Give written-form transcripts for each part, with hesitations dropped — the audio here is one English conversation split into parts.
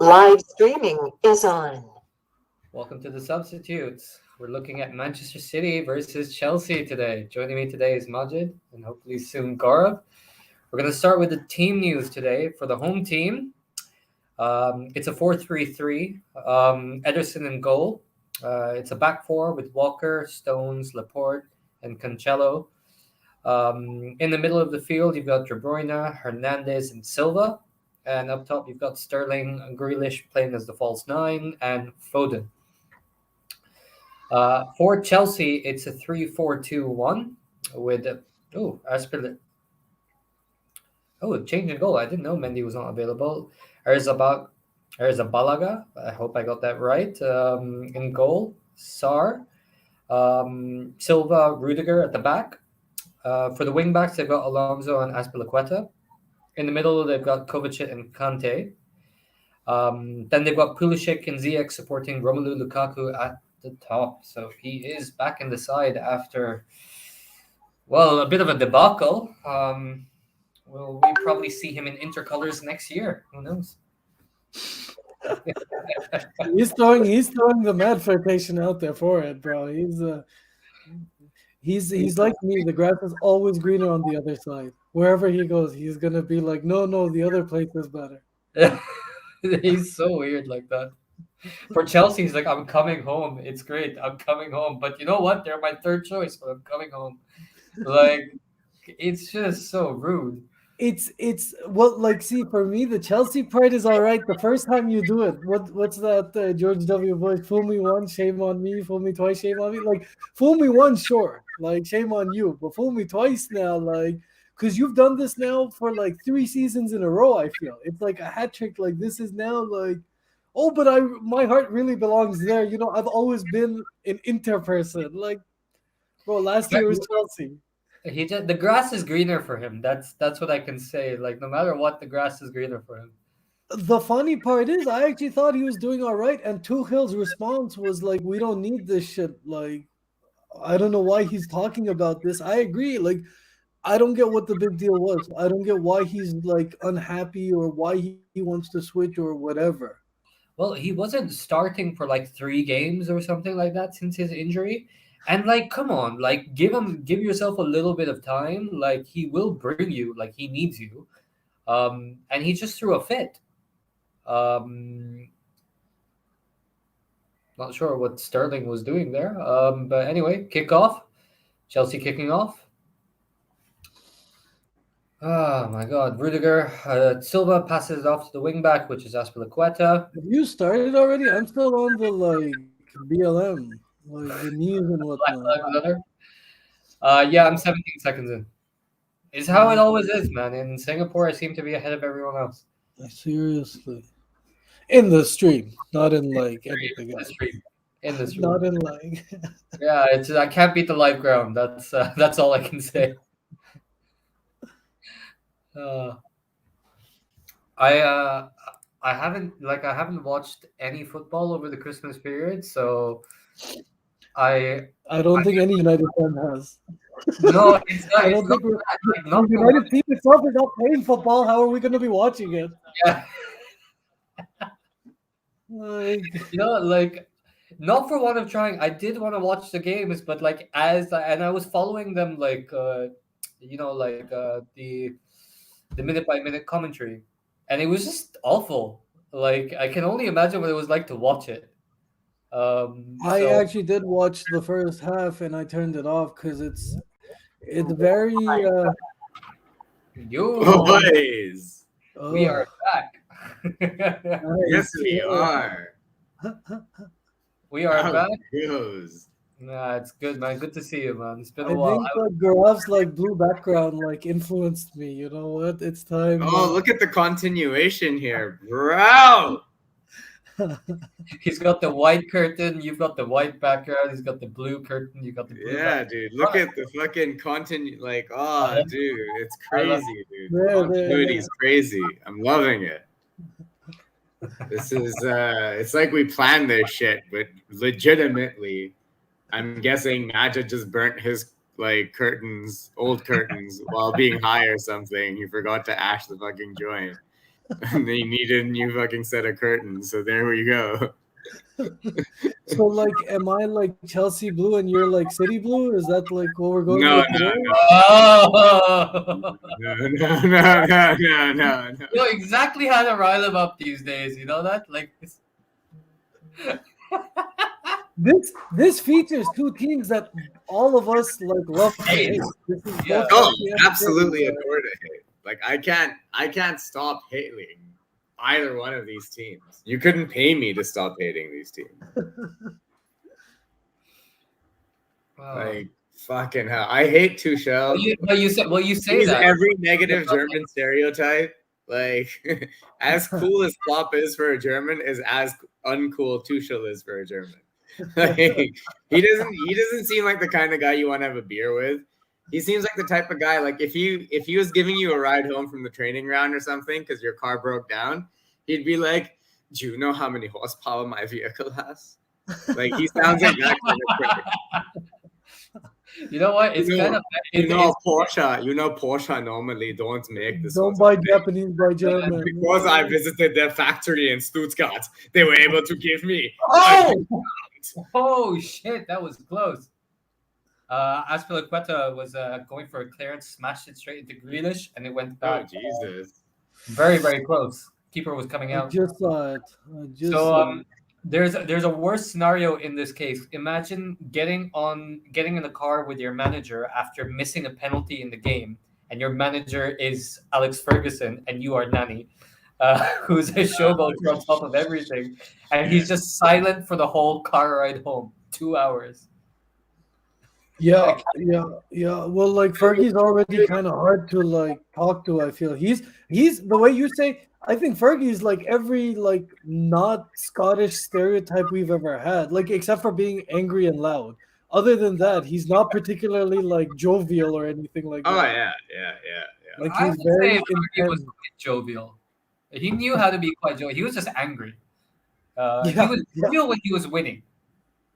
Live streaming is on. Welcome to the Substitutes. We're looking at Manchester City versus Chelsea today. Joining me today is Majid and hopefully soon Gaurav. We're going to start with the team news today for the home team. It's a 4-3-3. Ederson in goal. It's a back four with Walker, Stones, Laporte, and Cancelo. In the middle of the field, you've got De Bruyne, Hernandez, and Silva. And up top, you've got Sterling and Grealish playing as the false nine, and Foden. For Chelsea, it's a 3-4-2-1 with change in goal. I didn't know Mendy was not available. Balaga. I hope I got that right. In goal, Sar, Silva, Rudiger at the back. For the wing backs, they've got Alonso and Azpilicueta. In the middle, they've got Kovacic and Kante. Then they've got Pulisic and Ziyech supporting Romelu Lukaku at the top. So he is back in the side after, a bit of a debacle. Will we probably see him in intercolors next year? Who knows? He's throwing the mad flirtation out there for it, bro. He's like me. The grass is always greener on the other side. Wherever he goes, he's gonna be like, no, the other place is better. He's so weird like that. For Chelsea, he's like, I'm coming home. It's great. I'm coming home. But you know what? They're my third choice, but I'm coming home. Like, it's just so rude. It's well, like, see, for me, the Chelsea part is all right. The first time you do it, what's that George W. Bush? Fool me once, shame on me. Fool me twice, shame on me. Like, fool me once, sure, like shame on you, but fool me twice now, like, because you've done this now for like 3 seasons in a row. I feel it's like a hat trick. Like this is now like, oh, but my heart really belongs there. I've always been an Inter person. Like, bro, last year was Chelsea. The grass is greener for him. That's what I can say. Like no matter what, the grass is greener for him. The funny part is, I actually thought he was doing all right, and Tuchel's response was like, "We don't need this shit." Like, I don't know why he's talking about this. I agree. Like, I don't get what the big deal was. I don't get why he's like unhappy or why he wants to switch or whatever. Well, he wasn't starting for like 3 games or something like that since his injury. And like, come on, like give yourself a little bit of time. Like he will bring you, like he needs you. And he just threw a fit. Um, Not sure what Sterling was doing there. But anyway, kickoff. Chelsea kicking off. Oh my God, Rudiger. Silva passes it off to the wing back, which is Aspilicueta. Have you started already? I'm still on the like BLM, like the news and Black whatnot. Lives Matter. Yeah, I'm 17 seconds in. It's how it always is, man. In Singapore, I seem to be ahead of everyone else. Seriously, in the stream, not in like In anything the else. stream. In the stream. Not in like. Yeah, it's I can't beat the live ground. That's all I can say. Uh, I uh, I haven't watched any football over the Christmas period, so I I don't think any United fan has. no, it's not. I It's don't not think we're, that. Like the not for one. United team itself is not playing football. How are we going to be watching it? Yeah, Like, like not for one of trying. I did want to watch the games, but like and I was following them like the minute by minute commentary, and it was just awful. Like I can only imagine what it was like to watch it. I So actually did watch the first half and I turned it off because it's very you, Boys, we are oh, back. yes nice. we are. We are How back. goes? Nah, it's good, man. Good to see you, man. It's been I a while. think like Gaurav's like blue background like influenced me. You know what? It's time. Oh, look at the continuation here, bro. He's got the white curtain. You've got the white background. He's got the blue curtain. You got the blue Yeah, background. dude. Look at the fucking continue. Like, oh, dude, it's I love crazy, dude. There. Continuity is crazy. I'm loving it. This is it's like we planned this shit, but legitimately, I'm guessing Naja just burnt his like curtains, old curtains, while being high or something. He forgot to ash the fucking joint. And they needed a new fucking set of curtains. So there we go. So like, am I like Chelsea blue and you're like City blue? Is that like what we're going No, with no, today? no. Oh, No. you know exactly how to rile them up these days. You know that? Like, This features two teams that all of us like love to hate. This is Yeah. both Oh, Chelsea and absolutely City. adore to hate. Like I can't stop hating either one of these teams. You couldn't pay me to stop hating these teams. wow. Like fucking hell. I hate Tuchel. Well, you say He's that. every negative German stereotype. Like as cool as Klopp is for a German is as uncool Tuchel is for a German. Like, he doesn't seem like the kind of guy you want to have a beer with. He seems like the type of guy, like if he was giving you a ride home from the training ground or something because your car broke down, he'd be like, "Do you know how many horsepower my vehicle has?" Like he sounds like that kind of critic. You know what? It's kind of Porsche normally don't make this. Don't buy Japanese, buy German. Because I visited their factory in Stuttgart, they were able to give me. Oh shit, that was close. Aspilicueta was going for a clearance, smashed it straight into Grealish, and it went Oh back. Jesus! Very, very close. Keeper was coming I out. just saw it. There's a worse scenario in this case. Imagine getting in the car with your manager after missing a penalty in the game, and your manager is Alex Ferguson, and you are Nani, who's a showboat on top of everything, and he's just silent for the whole car ride home, 2 hours. Yeah. Well, like Fergie's already kind of hard to like talk to. I feel he's the way you say. I think Fergie's like every like not Scottish stereotype we've ever had, like except for being angry and loud. Other than that, he's not particularly like jovial or anything like Oh that. yeah. Like I he's would very say Fergie was intense. quite jovial. He knew how to be quite jovial. He was just angry. He Yeah, was jovial when he was winning.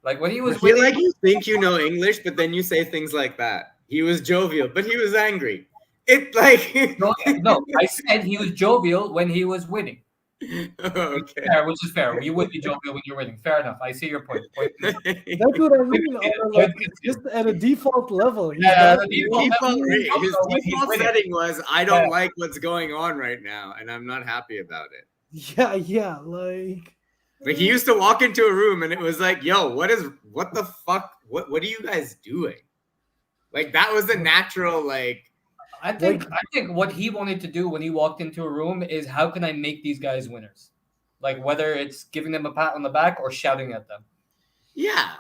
Like when he I was feel winning. like you think you know English, but then you say things like that. He was jovial, but he was angry. It like No, I said he was jovial when he was winning. okay. Fair, which is fair. You would be jovial when you're winning. Fair enough. I see your point. That's what I mean. Like just at a default level. He's Yeah, not- His default setting was I don't Yeah. like what's going on right now, and I'm not happy about it. Yeah, like But he used to walk into a room and it was like, yo, what the fuck? What are you guys doing? Like that was the natural, like I think what he wanted to do when he walked into a room is how can I make these guys winners? Like whether it's giving them a pat on the back or shouting at them. yeah.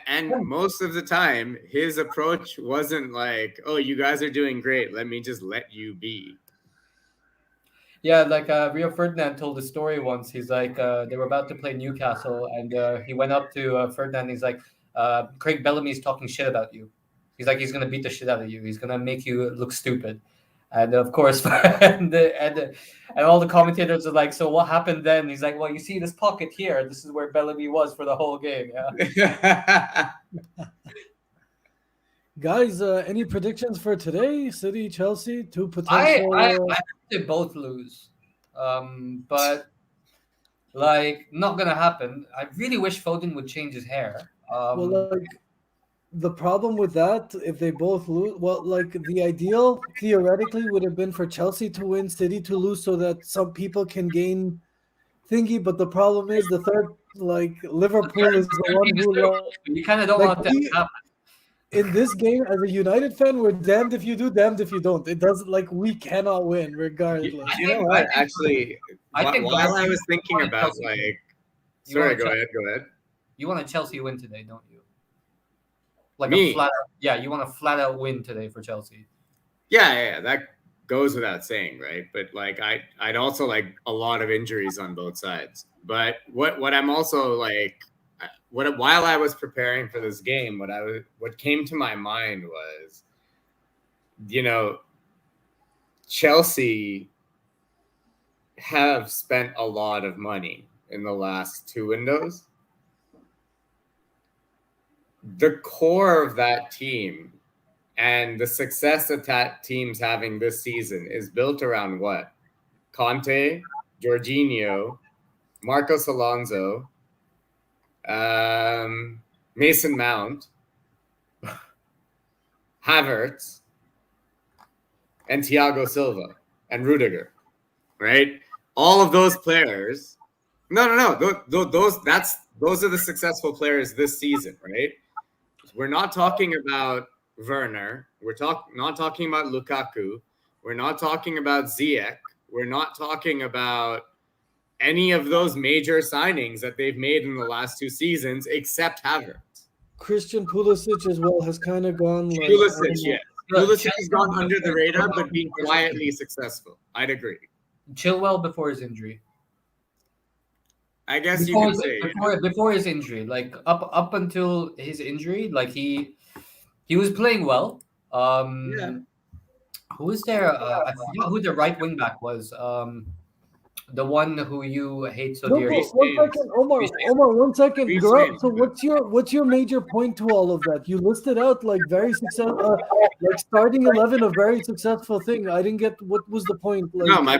And most of the time, his approach wasn't like, oh, you guys are doing great. Let me just let you be. Yeah, like Rio Ferdinand told a story once. He's like, they were about to play Newcastle, and he went up to Ferdinand. He's like, Craig Bellamy's talking shit about you. He's like, he's gonna beat the shit out of you. He's gonna make you look stupid. And of course, and all the commentators are like, so what happened then? He's like, well, you see this pocket here. This is where Bellamy was for the whole game. Yeah. guys, any predictions for today? City, Chelsea, two potential. I think they both lose, but like not gonna happen. I really wish Foden would change his hair. Well, like the problem with that, if they both lose, well, like the ideal theoretically would have been for Chelsea to win, City to lose, so that some people can gain thingy. But the problem is the third, like Liverpool is the one who. You kind of don't Like want that to happen. In this game, as a United fan, we're damned if you do, damned if you don't. It doesn't like we cannot win regardless. You know what? Actually, I think while I was thinking about like, sorry, go ahead. You want a Chelsea win today, don't you? Like Me? a flat out, yeah. You want a flat out win today for Chelsea. Yeah, that goes without saying, right? But like, I'd also like a lot of injuries on both sides. But what I'm also like, while I was preparing for this game, what came to my mind was, you know, Chelsea have spent a lot of money in the last two windows. The core of that team and the success that team's having this season is built around what? Conte, Jorginho, Marcos Alonso, Mason Mount, Havertz, and Thiago Silva and Rudiger, right? All of those players. No. Those are the successful players this season, right? We're not talking about Werner. We're not talking about Lukaku. We're not talking about Ziyech. We're not talking about any of those major signings that they've made in the last 2 seasons, except Havertz. Christian Pulisic as well has kind of gone like Pulisic, yes. Pulisic has gone under the radar, but been quietly successful. I'd agree. Chilwell before his injury. I guess you could say before his injury, like up until his injury, like he was playing well. Yeah. Who was there? I forgot who the right wing back was. The one who you hate so No, dearly. one second, Omar, 1 second. Reece Girl, James. so what's your major point to all of that? You listed out like very successful, like starting 11, a very successful thing. I didn't get what was the point. Like, No, my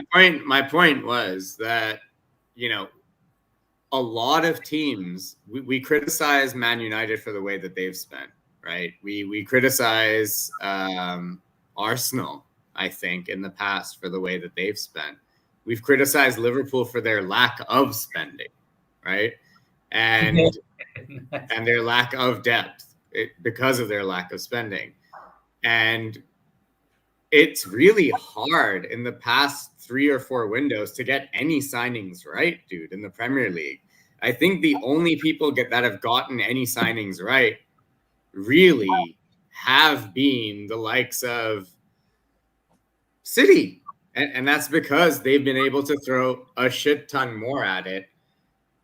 point was that, you know, a lot of teams, we criticize Man United for the way that they've spent, right? We criticize Arsenal, I think, in the past for the way that they've spent. We've criticized Liverpool for their lack of spending, right? And their lack of depth because of their lack of spending. And it's really hard in the past 3 or 4 windows to get any signings right, dude, in the Premier League. I think the only people that have gotten any signings right really have been the likes of City. And that's because they've been able to throw a shit ton more at it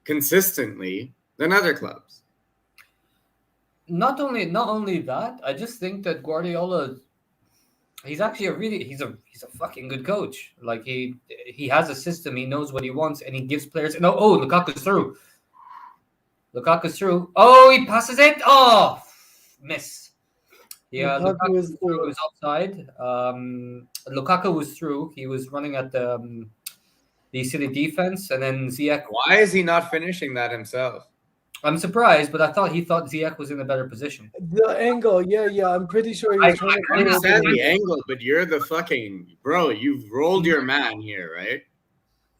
consistently than other clubs. Not only that, I just think that Guardiola, he's actually he's a fucking good coach. Like he has a system, he knows what he wants, and he gives players. No, Lukaku's through. Oh, he passes it. Oh, miss. Yeah, Lukaku was through. It was offside. Lukaku was through. He was running at the City defense, and then Ziyech. Why is he not finishing that himself? I'm surprised, but he thought Ziyech was in a better position. the angle, yeah. I'm pretty sure he was trying to understand the angle, but you're the fucking bro. You've rolled your man here, right?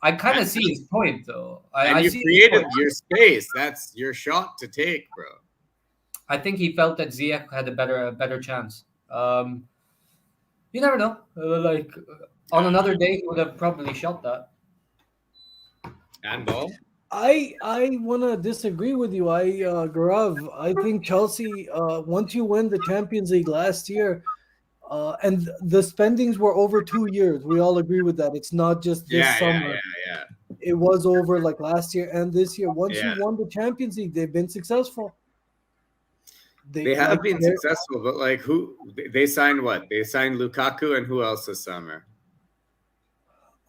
I kind of see his point, though. You created your space. That's your shot to take, bro. I think he felt that Ziyech had a better chance. You never know. On another day, he would have probably shot that. And ball. I want to disagree with you. Gaurav, I think Chelsea, once you win the Champions League last year, and the spendings were over 2 years. We all agree with that. It's not just this summer. Yeah. It was over like last year and this year. Once you won the Champions League, they've been successful. They have been successful, but like they signed what? They signed Lukaku and who else this summer?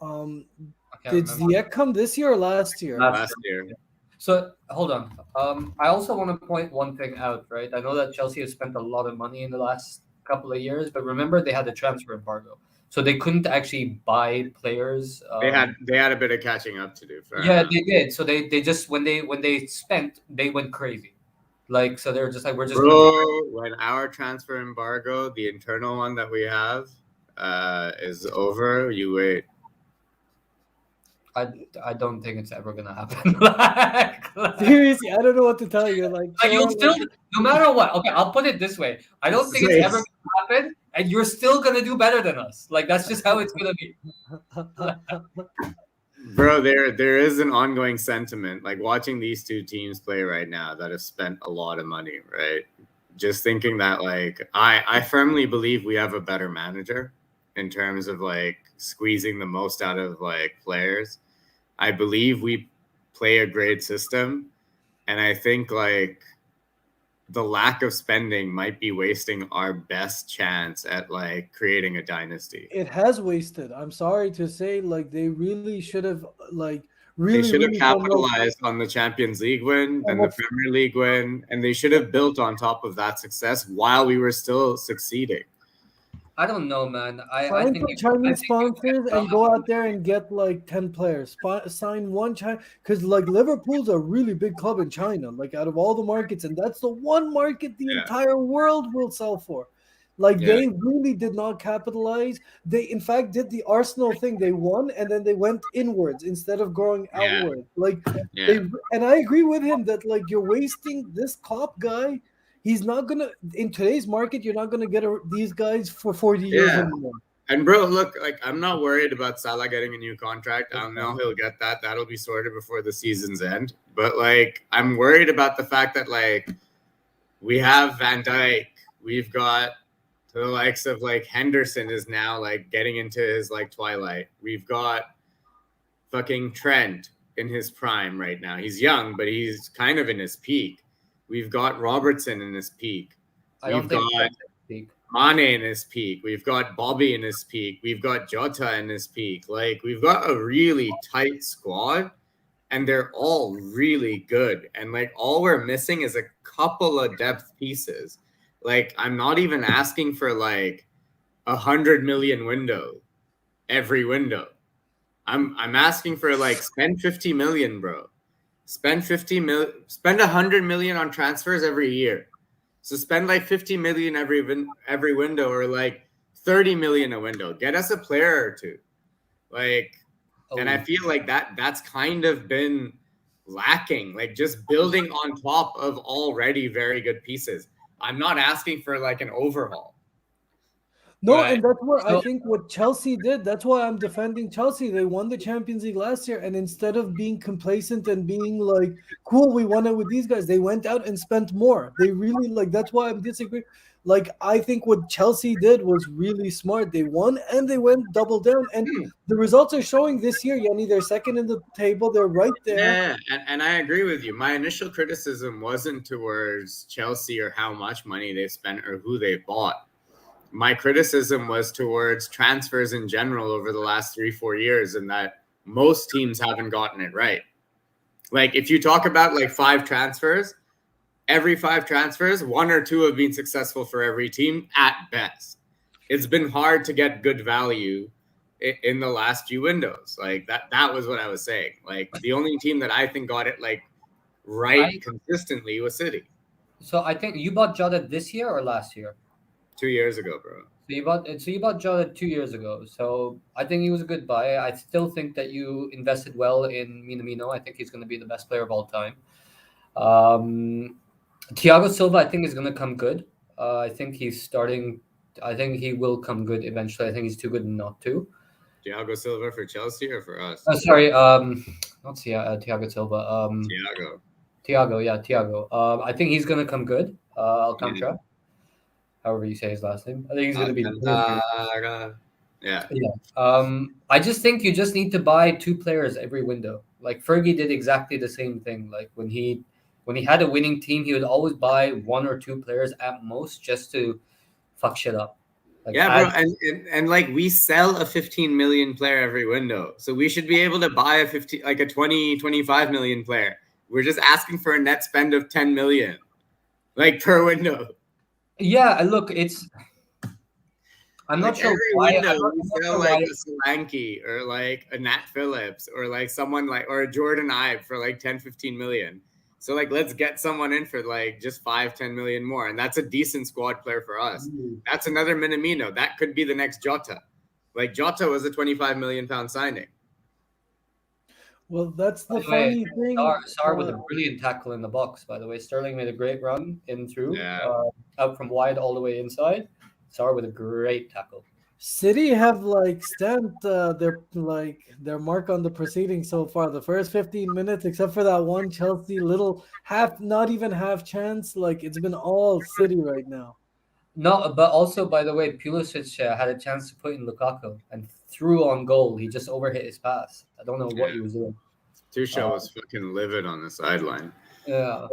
Did Ziyech come this year or last year? Last year. So hold on. I also want to point one thing out, right? I know that Chelsea has spent a lot of money in the last couple of years, but remember they had the transfer embargo, so they couldn't actually buy players. They had a bit of catching up to do. They did. So they just when they spent, they went crazy. Like, so they're just like, we're just. When our transfer embargo, the internal one that we have, is over, you wait. I don't think it's ever gonna happen. Seriously, I don't know what to tell you. Like you'll still, no matter what. Okay, I'll put it this way: I don't think it's ever gonna happen, and you're still gonna do better than us. Like that's just how it's gonna be. Bro, there is an ongoing sentiment, like watching these two teams play right now that have spent a lot of money, right? Just thinking that, like, I firmly believe we have a better manager in terms of like squeezing the most out of like players. I believe we play a great system, and I think like the lack of spending might be wasting our best chance at like creating a dynasty. It has wasted. I'm sorry to say, like they really should have they should have capitalized on the Champions League win, then the Premier League win, and they should have built on top of that success while we were still succeeding. I don't know, man. I Sign think some I Chinese think you sponsors get and go out there and get like 10 players. Sign one China, because like Liverpool's a really big club in China, like out of all the markets, and that's the one market the Yeah. entire world will sell for. Like Yeah. they really did not capitalize. They in fact did the Arsenal thing. They won and then they went inwards instead of going Yeah. outward. Like Yeah. they and I agree with him that like you're wasting this Klopp guy. He's not gonna in today's market. You're not gonna get these guys for 40 years Yeah. anymore. And bro, look, like I'm not worried about Salah getting a new contract. I know he'll get that. That'll be sorted before the season's end. But like I'm worried about the fact that like we have Van Dijk, we've got the likes of like Henderson is now like getting into his like twilight. We've got fucking Trent in his prime right now. He's young, but he's kind of in his peak. We've got Robertson in his peak. I don't We've think got peak. Mane in his peak. We've got Bobby in his peak. We've got Jota in his peak. Like we've got a really tight squad, and they're all really good. And like all we're missing is a couple of depth pieces. Like I'm not even asking for like 100 million window every window. I'm asking for like spend 50 million, bro. Spend 100 million on transfers every year. So spend like 50 million every window, or like 30 million a window. Get us a player or two. Like, and I feel like that's kind of been lacking. Like just building on top of already very good pieces. I'm not asking for like an overhaul. No, But- and that's what I So- think what Chelsea did. That's why I'm defending Chelsea. They won the Champions League last year, and instead of being complacent and being like, "Cool, we won it with these guys," they went out and spent more. They really like. That's why I'm disagreeing. Like I think what Chelsea did was really smart. They won and they went double down, and the results are showing this year. Yanni, they're second in the table. They're right there. Yeah, and I agree with you. My initial criticism wasn't towards Chelsea or how much money they spent or who they bought. My criticism was towards transfers in general over the last 3-4 years, and that most teams haven't gotten it right. Like if you talk about like 5 transfers, every 5 transfers, 1 or 2 have been successful for every team at best. It's been hard to get good value in the last few windows. Like that was what I was saying. Like the only team that I think got it like right consistently was City. So I think you bought Jota this year or last year? 2 years ago, bro. So you bought Jota 2 years ago. So I think he was a good buy. I still think that you invested well in Minamino. I think he's going to be the best player of all time. Thiago Silva, I think, is going to come good. I think he's starting. I think he will come good eventually. I think he's too good not to. Thiago Silva for Chelsea or for us? Sorry, not Thiago Silva. Thiago. Thiago. I think he's going to come good. Alcantara. However you say his last name. I think he's going to be. Yeah. I just think you just need to buy 2 players every window. Like Fergie did exactly the same thing. Like when he had a winning team, he would always buy 1 or 2 players at most just to fuck shit up. Like Yeah, bro, and like we sell a 15 million player every window, so we should be able to buy a 25 million player. We're just asking for a net spend of 10 million, like per window. Yeah, look, it's. I'm not Like sure every why. window I'm not we sure sell why- like a Solanke or like a Nat Phillips or like someone like or a Jordan Ibe for like 10-15 million. So like let's get someone in for like just 5-10 million more, and that's a decent squad player for us. That's another Minamino. That could be the next Jota. Like Jota was a 25 million pound signing. Well, that's the By the way, funny thing. Sar with a brilliant tackle in the box, by the way. Sterling made a great run in through, Yeah. out from wide all the way inside. Sar with a great tackle. City have like stamped their mark on the proceedings so far. The first 15 minutes, except for that one Chelsea little not even half chance. Like it's been all City right now. No, but also, by the way, Pulisic had a chance to put in Lukaku and threw on goal. He just overhit his pass. I don't know what he was doing. Tuchel was fucking livid on the sideline. Yeah.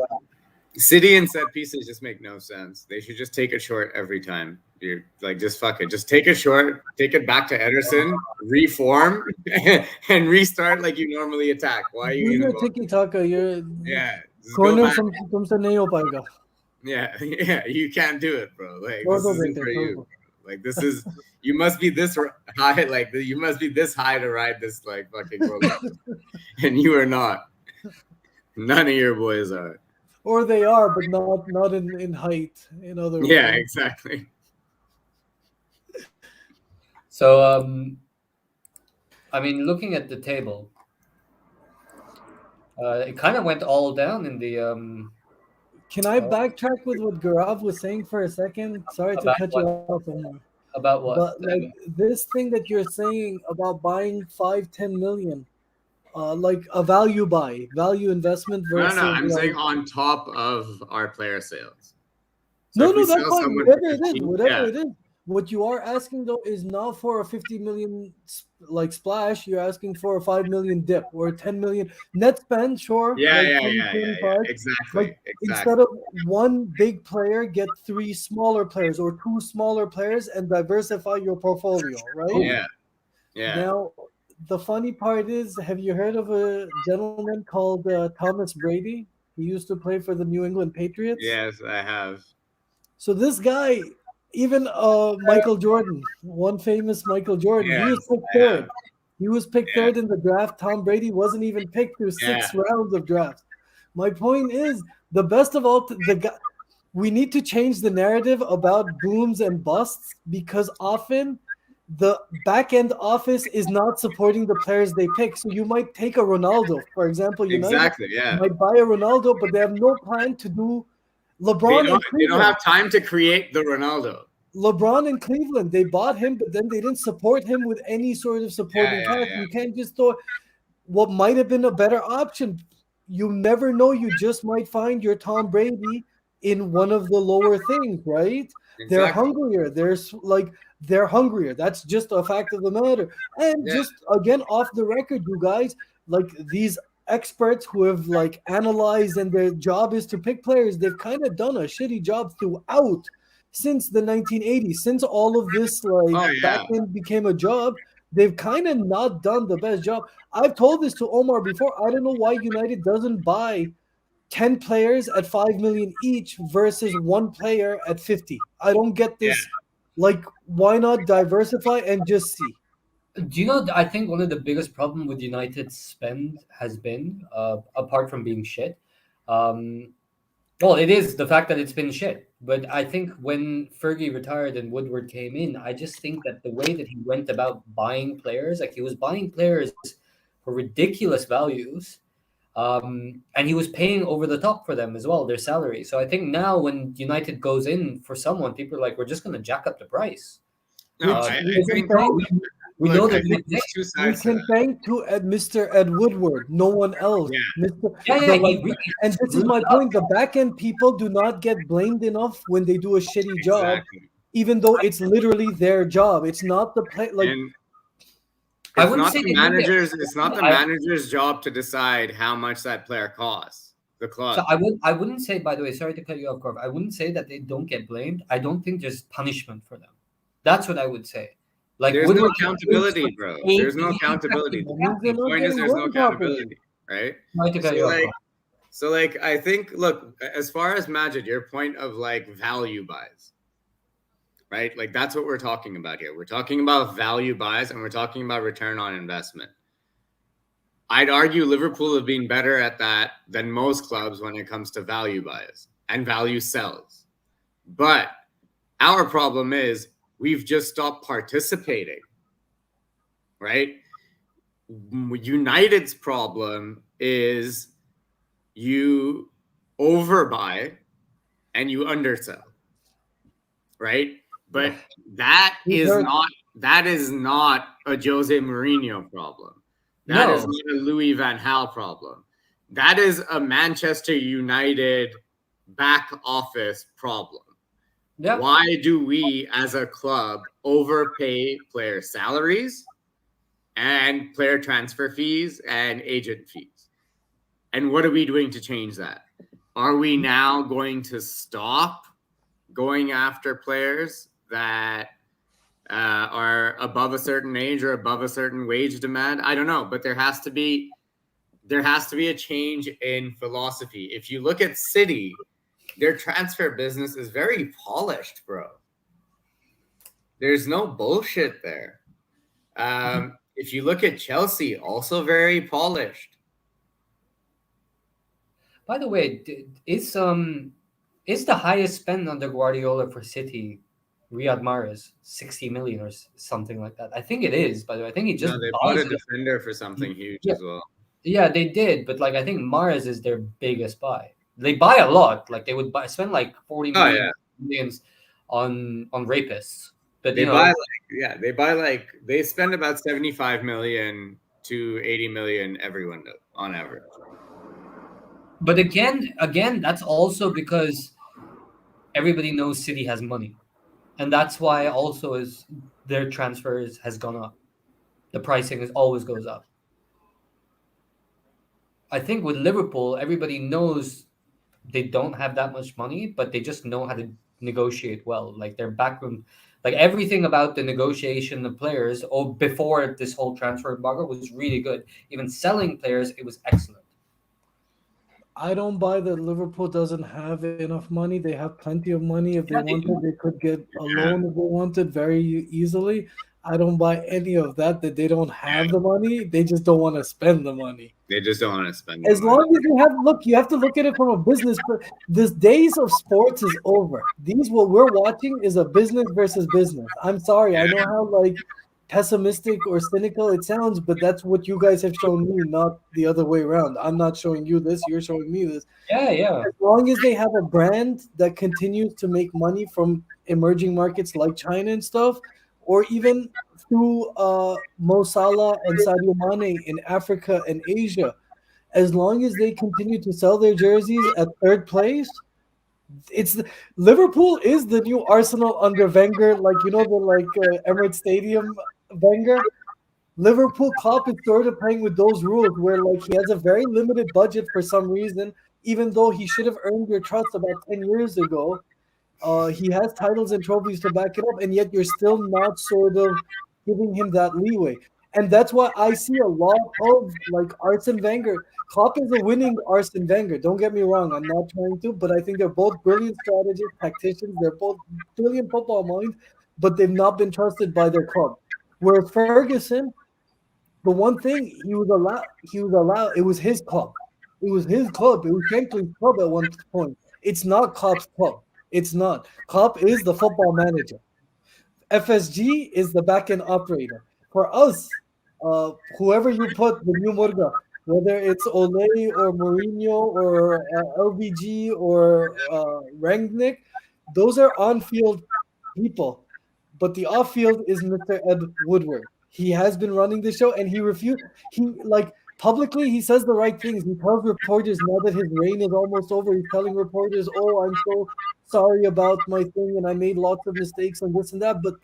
City and set pieces just make no sense. They should just take it short every time. You're like, just fuck it. Just take it short, take it back to Ederson, reform, and restart like you normally attack. Why are you You're gonna go? tiki taka. You're Just go corner back. tumse nahi ho payega. Yeah, you can't do it, bro. Like छोड़ this दो isn't बेटे, for छोड़ you. दो. Like this is you must be this high, like you must be this high to ride this like fucking roller coaster. And you are not. None of your boys are. Or they are, but not in height. In other words. Yeah, exactly. So, I mean, looking at the table, it kind of went all down in the Can I backtrack with what Gaurav was saying for a second? Sorry to About cut what? you off, Omar. about what? But like this thing that you're saying about buying 5-10 million, like a value buy, value investment versus No, I'm like, saying on top of our player sales. no, if we that's sell fine. someone Whatever for it is, 15, whatever yeah. it is. What you are asking though is not for a 50 million like splash. You're asking for a 5 million dip or a 10 million net spend. Sure, Yeah, like yeah, 20, yeah, yeah, 25. yeah. Exactly. Like Exactly. instead of one big player, get 3 smaller players or 2 smaller players and diversify your portfolio, right? Yeah. Yeah. Now, the funny part is, have you heard of a gentleman called Thomas Brady? He used to play for the New England Patriots. Yes, I have. So this guy, even Michael Jordan, one famous Michael Jordan, he was Yes, picked I have. third. He was picked Yeah. third in the draft. Tom Brady wasn't even picked through 6 rounds of drafts. My point is, the best of all, the guy. We need to change the narrative about booms and busts because often the back end office is not supporting the players they pick. So you might take a Ronaldo, for example. United Exactly. Yeah. might buy a Ronaldo, but they have no plan to do They LeBron in don't Cleveland. have time to create the Ronaldo. LeBron in Cleveland, they bought him, but then they didn't support him with any sort of supporting Yeah, cast. yeah. You can't just throw what might have been a better option. You never know. You just might find your Tom Brady in one of the lower things, right? They're Exactly. hungrier. They're hungrier. That's just a fact of the matter. And Yeah. just again, off the record, you guys, like these experts who have like analyzed and their job is to pick players, they've kind of done a shitty job throughout since the 1980s, since all of this like Oh, yeah. back end became a job. They've kind of not done the best job. I've told this to Omar before. I don't know why United doesn't buy 10 players at 5 million each versus one player at 50. I don't get this. Like, why not diversify and just see? Do you know? I think one of the biggest problem with United's spend has been, apart from being shit, well, it is the fact that it's been shit. But I think when Fergie retired and Woodward came in, I just think that the way that he went about buying players, like he was buying players for ridiculous values, and he was paying over the top for them as well, their salary. So I think now when United goes in for someone, people are like, we're just going to jack up the price. No, Which I we think can We look, know I they're think going to there's two we sides to can that. thank to Mr. Ed Woodward, no one else. Yeah. Yeah, The, he like, really and this is screwed my up. point. The back end people do not get blamed enough when they do a shitty job, Exactly. even though it's literally their job. It's not the play. Like And I it's wouldn't not say the they don't get- manager's. It's not the I- manager's job to decide how much that player costs. The club. So I wouldn't say, by the way, sorry to cut you off, Corv. I wouldn't say that they don't get blamed. I don't think there's punishment for them. That's what I would say. Like There's no Woodward- accountability, bro. There's no accountability. Exactly. The point is, there's no accountability, right? Sorry to cut you off, Corv. So like, I think, look, as far as Majid, your point of like value buys, right? Like that's what we're talking about here. We're talking about value buys and we're talking about return on investment. I'd argue Liverpool have been better at that than most clubs when it comes to value buys and value sells. But our problem is we've just stopped participating, right? United's problem is you overbuy and you undersell, right? But that is not a Jose Mourinho problem. That is not a Louis van Gaal problem. That is a Manchester United back office problem. Yeah. Why do we as a club overpay player salaries and player transfer fees and agent fees? And what are we doing to change that? Are we now going to stop going after players that are above a certain age or above a certain wage demand? I don't know, but there has to be a change in philosophy. If you look at City, their transfer business is very polished, bro. There's no bullshit there. If you look at Chelsea, also very polished. By the way, is the highest spend under Guardiola for City Riyad Mahrez 60 million or something like that? I think it is. By the way, I think he just No, they bought buys a it. defender for something huge Yeah. as well. Yeah, they did, but like I think Mahrez is their biggest buy. They buy a lot. Like they would spend like 40 Oh million yeah, millions on rapists. But they buy they spend about 75 million to 80 million every window on average. but again, that's also because everybody knows City has money, and that's why also is their transfers has gone up. The pricing always goes up. I think with Liverpool, everybody knows they don't have that much money, but they just know how to negotiate well. Like their backroom, like everything about the negotiation of players, before this whole transfer embargo was really good. Even selling players, it was excellent. I don't buy that Liverpool doesn't have enough money. They have plenty of money. If they Yeah, they wanted, do. they could get a Yeah. loan if they wanted very easily. I don't buy any of that, that they don't have the money. They just don't want to spend the money. They just don't want to spend the As money. long as you have, look, you have to look at it from a business. This days of sports is over. These what we're watching is a business versus business. I'm sorry, I know how like pessimistic or cynical it sounds, but that's what you guys have shown me, not the other way around. I'm not showing you this; you're showing me this. Yeah. As long as they have a brand that continues to make money from emerging markets like China and stuff, or even through Mo Salah and Sadio Mane in Africa and Asia, as long as they continue to sell their jerseys at third place, Liverpool is the new Arsenal under Wenger, like the Emirates Stadium Wenger. Liverpool Klopp is sort of playing with those rules where like he has a very limited budget for some reason, even though he should have earned your trust about 10 years ago. He has titles and trophies to back it up, and yet you're still not sort of giving him that leeway. And that's why I see a lot of like Arsene Wenger. Klopp is a winning Arsene Wenger. Don't get me wrong. I'm not trying to, but I think they're both brilliant strategists, tacticians. They're both brilliant football minds, but they've not been trusted by their club. Whereas Ferguson, the one thing he was allowed, it was his club. It was his club. It was Shankly's club at one point. It's not Klopp's club. It's not. Klopp is the football manager. FSG is the back end operator. For us, whoever you put the new Murga, whether it's Ole or Mourinho or LVG or Rangnick, those are on field people. But the off field is Mr. Ed Woodward. He has been running the show and he refused. He like publicly he says the right things. He tells reporters now that his reign is almost over. He's telling reporters, "Oh, I'm so sorry about my thing and I made lots of mistakes and this and that." But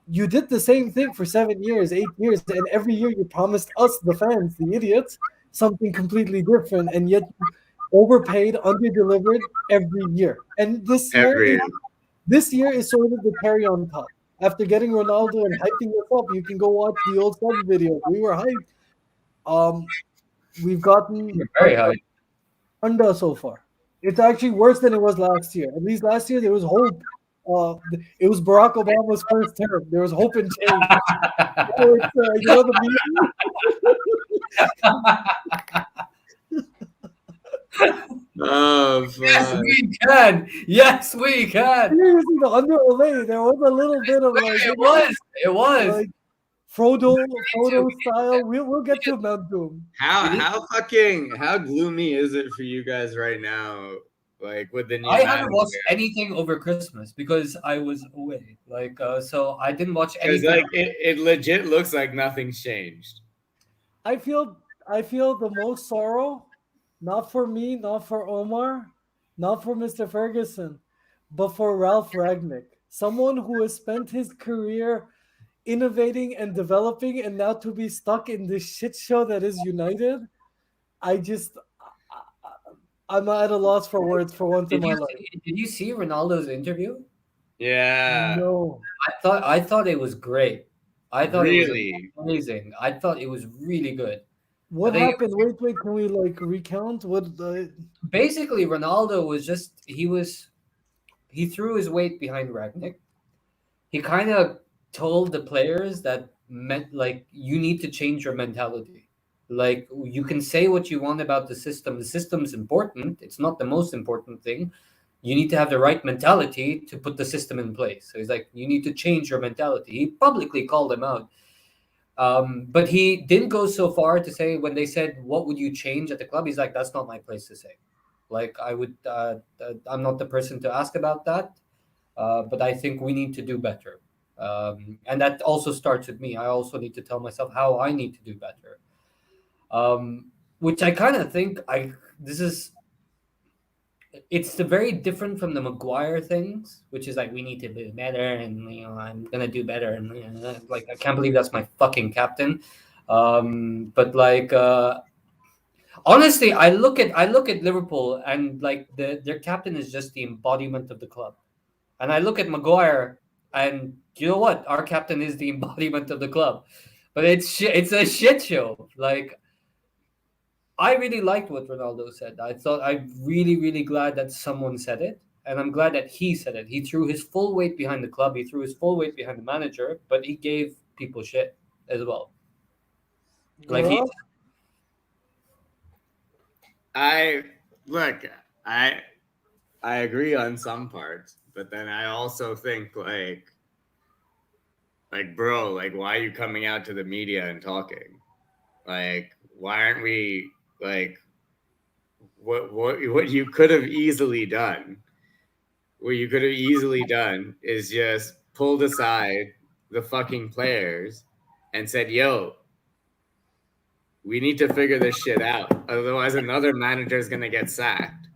you did the same thing for 7 years, 8 years, and every year you promised us, the fans, the idiots, something completely different, and yet you overpaid, underdelivered every year. And this year is sort of the cherry on top. After getting Ronaldo and hyping us up, you can go watch the old sub videos. We were hyped. We've gotten Very high. under so far. It's actually worse than it was last year. At least last year there was hope. It was Barack Obama's first term. There was hope and change. So it's, the Oh, Yes, fuck. we can. Yes, we can. seriously, the under Olay, there was a little bit of like It was. It was. like Frodo style. We'll get to Mountain. How gloomy is it for you guys right now? Like with the new I haven't manager? watched anything over Christmas because I was away. So I didn't watch Because anything. like it legit looks like nothing's changed. I feel the most sorrow, not for me, not for Omar, not for Mr. Ferguson, but for Ralph Ragnick, someone who has spent his career innovating and developing, and now to be stuck in this shit show that is United. I'm at a loss for words for once in my life. Did you see Ronaldo's interview? Yeah. No. I thought it was great. I thought it Really? was amazing. I thought it was really good. What I think- happened? Wait, can we like recount what the Basically, Ronaldo was just he threw his weight behind Ragnick. He kind of told the players that meant like you need to change your mentality. Like you can say what you want about the system. The system's important. It's not the most important thing. You need to have the right mentality to put the system in place. So he's like, you need to change your mentality. He publicly called them out. But he didn't go so far to say when they said, "What would you change at the club?" He's like, "That's not my place to say. Like I would, I'm not the person to ask about that. But I think we need to do better." And that also starts with me. I also need to tell myself how I need to do better. Which I kind of think this is it's the very different from the Maguire things, which is like we need to do better, and I'm gonna do better, and like I can't believe that's my fucking captain. But like honestly, I look at Liverpool and like their captain is just the embodiment of the club, and I look at Maguire and you know what, our captain is the embodiment of the club, but it's a shit show. Like I really liked what Ronaldo said. I thought I'm really glad that someone said it, and I'm glad that he said it. He threw his full weight behind the club. He threw his full weight behind the manager, but he gave people shit as well. Like he, Gaurav? I look, I I agree on some parts, but then I also think like bro, like why are you coming out to the media and talking? Like why aren't we like what you could have easily done? What you could have easily done is just pulled aside the fucking players and said, "Yo, we need to figure this shit out. Otherwise another manager is going to get sacked."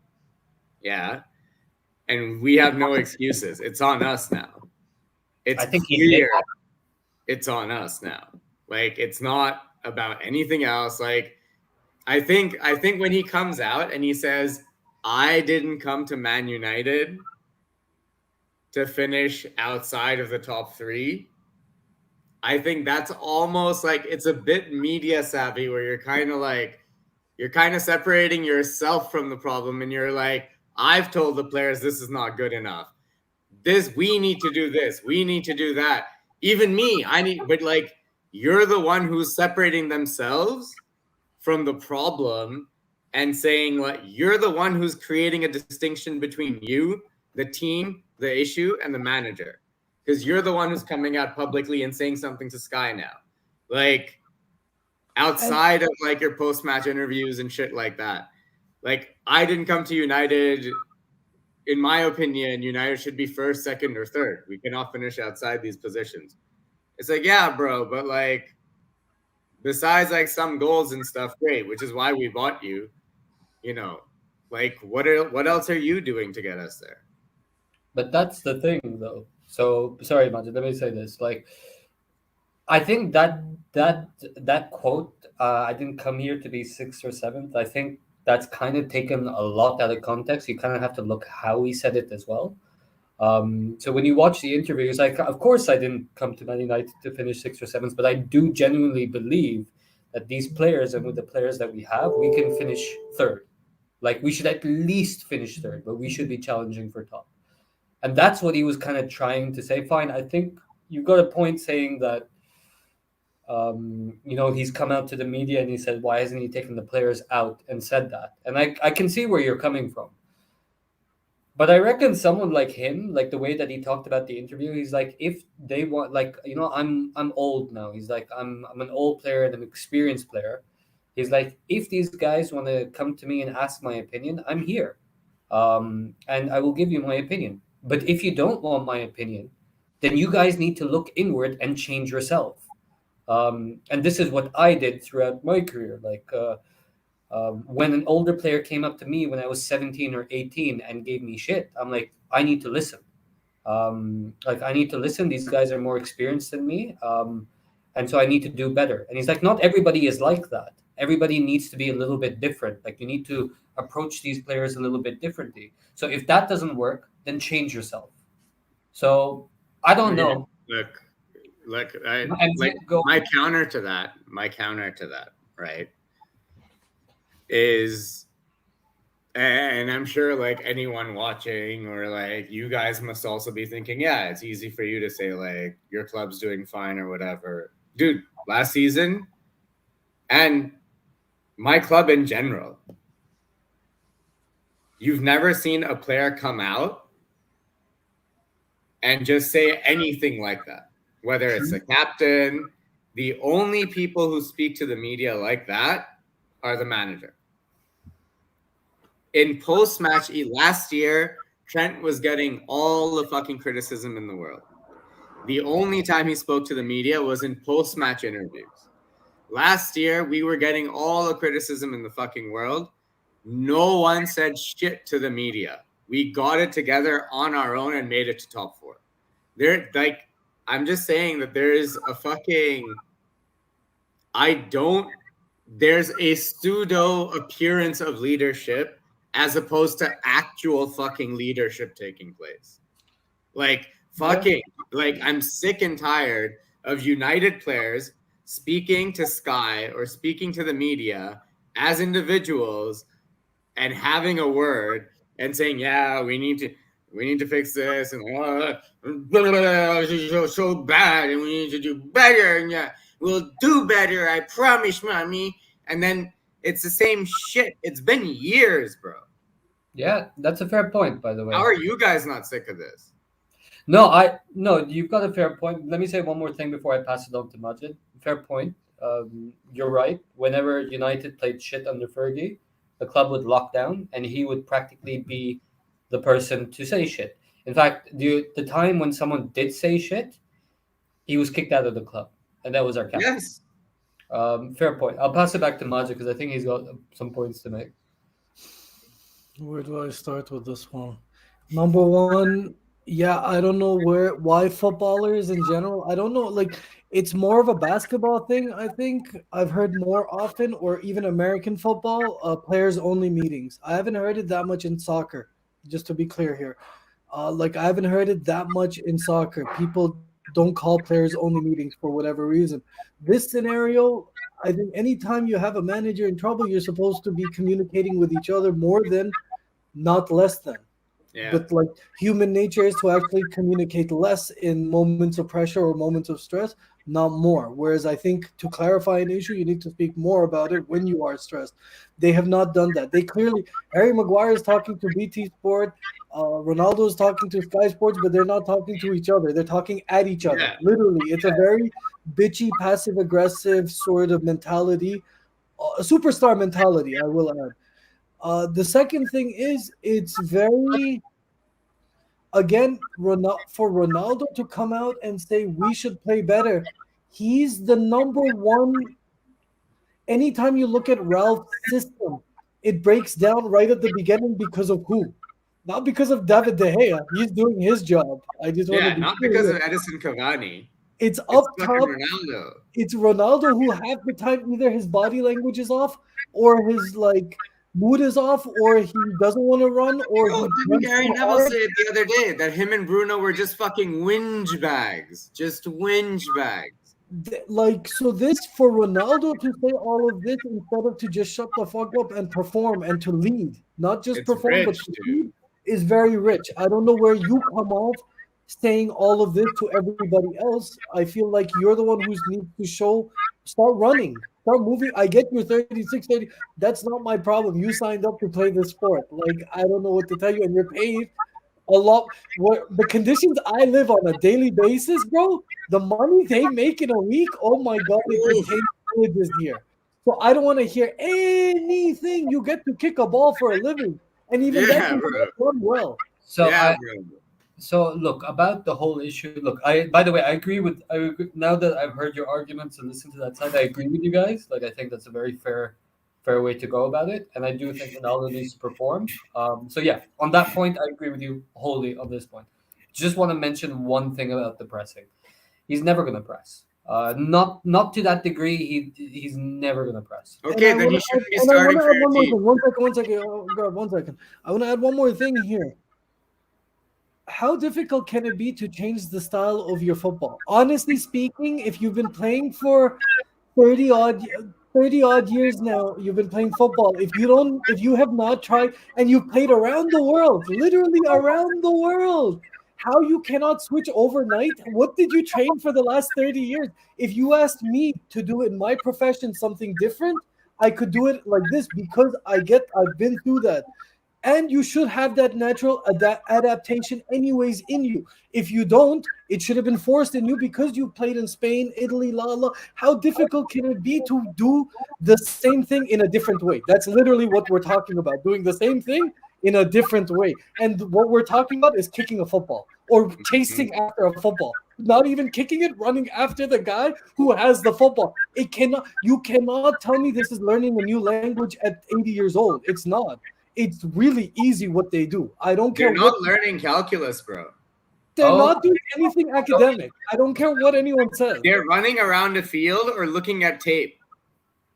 Yeah. And we have no excuses. It's on us now. It's I think he did. clear it's on us now. Like it's not about anything else. Like I think when he comes out and he says, "I didn't come to Man United to finish outside of the top 3." I think that's almost like it's a bit media savvy where you're kind of separating yourself from the problem and you're like, "I've told the players this is not good enough. We need to do this, we need to do that. Even me, I need," but like you're the one who's separating themselves from the problem and saying like you're the one who's creating a distinction between you, the team, the issue, and the manager. Because you're the one who's coming out publicly and saying something to Sky now. Like outside of like your post-match interviews and shit like that. Like I didn't come to United. In my opinion, United should be first, second, or third. We cannot finish outside these positions. It's like, yeah, bro, but like besides like some goals and stuff, great, which is why we bought you, you know, like what else are you doing to get us there? But that's the thing, though. So sorry, Majid. Let me say this. Like, I think that quote, "I didn't come here to be sixth or seventh." I think that's kind of taken a lot out of context. You kind of have to look how he said it as well. So when you watch the interview, it's like, of course, I didn't come to Man United to finish sixth or seventh, but I do genuinely believe that these players and with the players that we have, we can finish third. Like, we should at least finish third, but we should be challenging for top. And that's what he was kind of trying to say. Fine, I think you've got a point saying that, he's come out to the media and he said, why hasn't he taken the players out and said that? And I can see where you're coming from. But I reckon someone like him, like the way that he talked about the interview, he's like, if they want, like, I'm old now. He's like, I'm an old player and an experienced player. He's like, if these guys want to come to me and ask my opinion, I'm here, and I will give you my opinion. But if you don't want my opinion, then you guys need to look inward and change yourself. And this is what I did throughout my career. Like. When an older player came up to me when I was 17 or 18 and gave me shit, I'm like, I need to listen. Like, I need to listen. These guys are more experienced than me. And so I need to do better. And he's like, not everybody is like that. Everybody needs to be a little bit different. Like, you need to approach these players a little bit differently. So if that doesn't work, then change yourself. So I don't know. Look, Go. my counter to that, right, is And I'm sure like anyone watching or like you guys must also be thinking, yeah, it's easy for you to say like your club's doing fine or whatever. Dude, last season and my club in general, you've never seen a player come out and just say anything like that. Whether it's a captain, the only people who speak to the media like that are the manager. In post-match last year, Trent was getting all the fucking criticism in the world. The only time he spoke to the media was in post-match interviews. Last year, we were getting all the criticism in the fucking world. No one said shit to the media. We got it together on our own and made it to top 4. I'm just saying that there is a fucking there's a pseudo appearance of leadership as opposed to actual fucking leadership taking place. Like I'm sick and tired of United players speaking to Sky or speaking to the media as individuals and having a word and saying, yeah, we need to fix this and so bad and we need to do better and yeah, we'll do better, I promise, mommy. And then it's the same shit. It's been years, bro. Yeah, that's a fair point, by the way. How are you guys not sick of this? No, you've got a fair point. Let me say one more thing before I pass it on to Majid. Fair point. You're right. Whenever United played shit under Fergie, the club would lock down, and he would practically be the person to say shit. In fact, the time when someone did say shit, he was kicked out of the club, and that was our captain. Yes. Fair point. I'll pass it back to Majid because I think he's got some points to make. Where do I start with this one? Number one, yeah, I don't know why footballers in general. I don't know, like it's more of a basketball thing. I think I've heard more often, or even American football, players only meetings. I haven't heard it that much in soccer. Just to be clear here, like I haven't heard it that much in soccer. People don't call players only meetings for whatever reason. This scenario, I think anytime you have a manager in trouble, you're supposed to be communicating with each other more than, not less than. Yeah. But like human nature is to actually communicate less in moments of pressure or moments of stress, not more. Whereas I think to clarify an issue, you need to speak more about it when you are stressed. They have not done that. They clearly, Harry Maguire is talking to BT Sport, Ronaldo is talking to Sky Sports, but they're not talking to each other. They're talking at each other. Yeah. Literally, it's a very bitchy, passive aggressive sort of mentality, a superstar mentality, I will add. The second thing is it's very, again, for Ronaldo to come out and say we should play better. He's the number one. Anytime you look at Ralph's system, it breaks down right at the beginning because of who? Not because of David De Gea. He's doing his job. I just want to be not clear because here. of Edison Cavani. It's It's up fucking top. Ronaldo. It's Ronaldo who half the time either his body language is off or his like mood is off or he doesn't want to run or Bro, he didn't runs Gary too Neville hard. say it the other day that him and Bruno were just fucking whinge bags. Just whinge bags. Like, so this for Ronaldo to say all of this instead of to just shut the fuck up and perform and to lead, not just It's perform, but rich, to dude. lead, is very rich. I don't know where you come off saying all of this to everybody else. I feel like you're the one who needs to start running, start moving. I get you're 36, 30. That's not my problem. You signed up to play this sport. Like, I don't know what to tell you, and you're paid a lot. What the conditions I live on a daily basis, bro, the money they make in a week, oh my god, it could pay villages here. So I don't want to hear anything. You get to kick a ball for a living, and even that Yeah, can bro. run well. So Yeah, I, bro. So look, about the whole issue. Look, by the way, I agree with. Now that I've heard your arguments and listened to that side, I agree with you guys. Like, I think that's a very fair way to go about it, and I do think Ronaldo needs to perform. So yeah, on that point, I agree with you wholly on this point. Just want to mention one thing about the pressing. He's never going to press. Not to that degree. He's never going to press. Okay, And I then you wanna shouldn't be add- and I starting wanna for add your one more team. thing. One second. Oh, God, 1 second. I want to add one more thing here. How difficult can it be to change the style of your football? Honestly speaking, if you've been playing for 30 odd, 30 odd years now you've been playing football. If you have not tried, and you've played around the world, literally around the world, how you cannot switch overnight? What did you train for the last 30 years? If you asked me to do in my profession something different, I could do it like this because I've been through that. And you should have that natural adaptation anyways in you. If you don't, it should have been forced in you because you played in Spain, Italy, la. How difficult can it be to do the same thing in a different way? That's literally what we're talking about, doing the same thing in a different way. And what we're talking about is kicking a football or chasing after a football. Not even kicking it, running after the guy who has the football. You cannot tell me this is learning a new language at 80 years old. It's not. It's really easy what they do. I don't care. They're not learning calculus, bro. They're not doing anything academic. I don't care what anyone says. They're running around a field or looking at tape.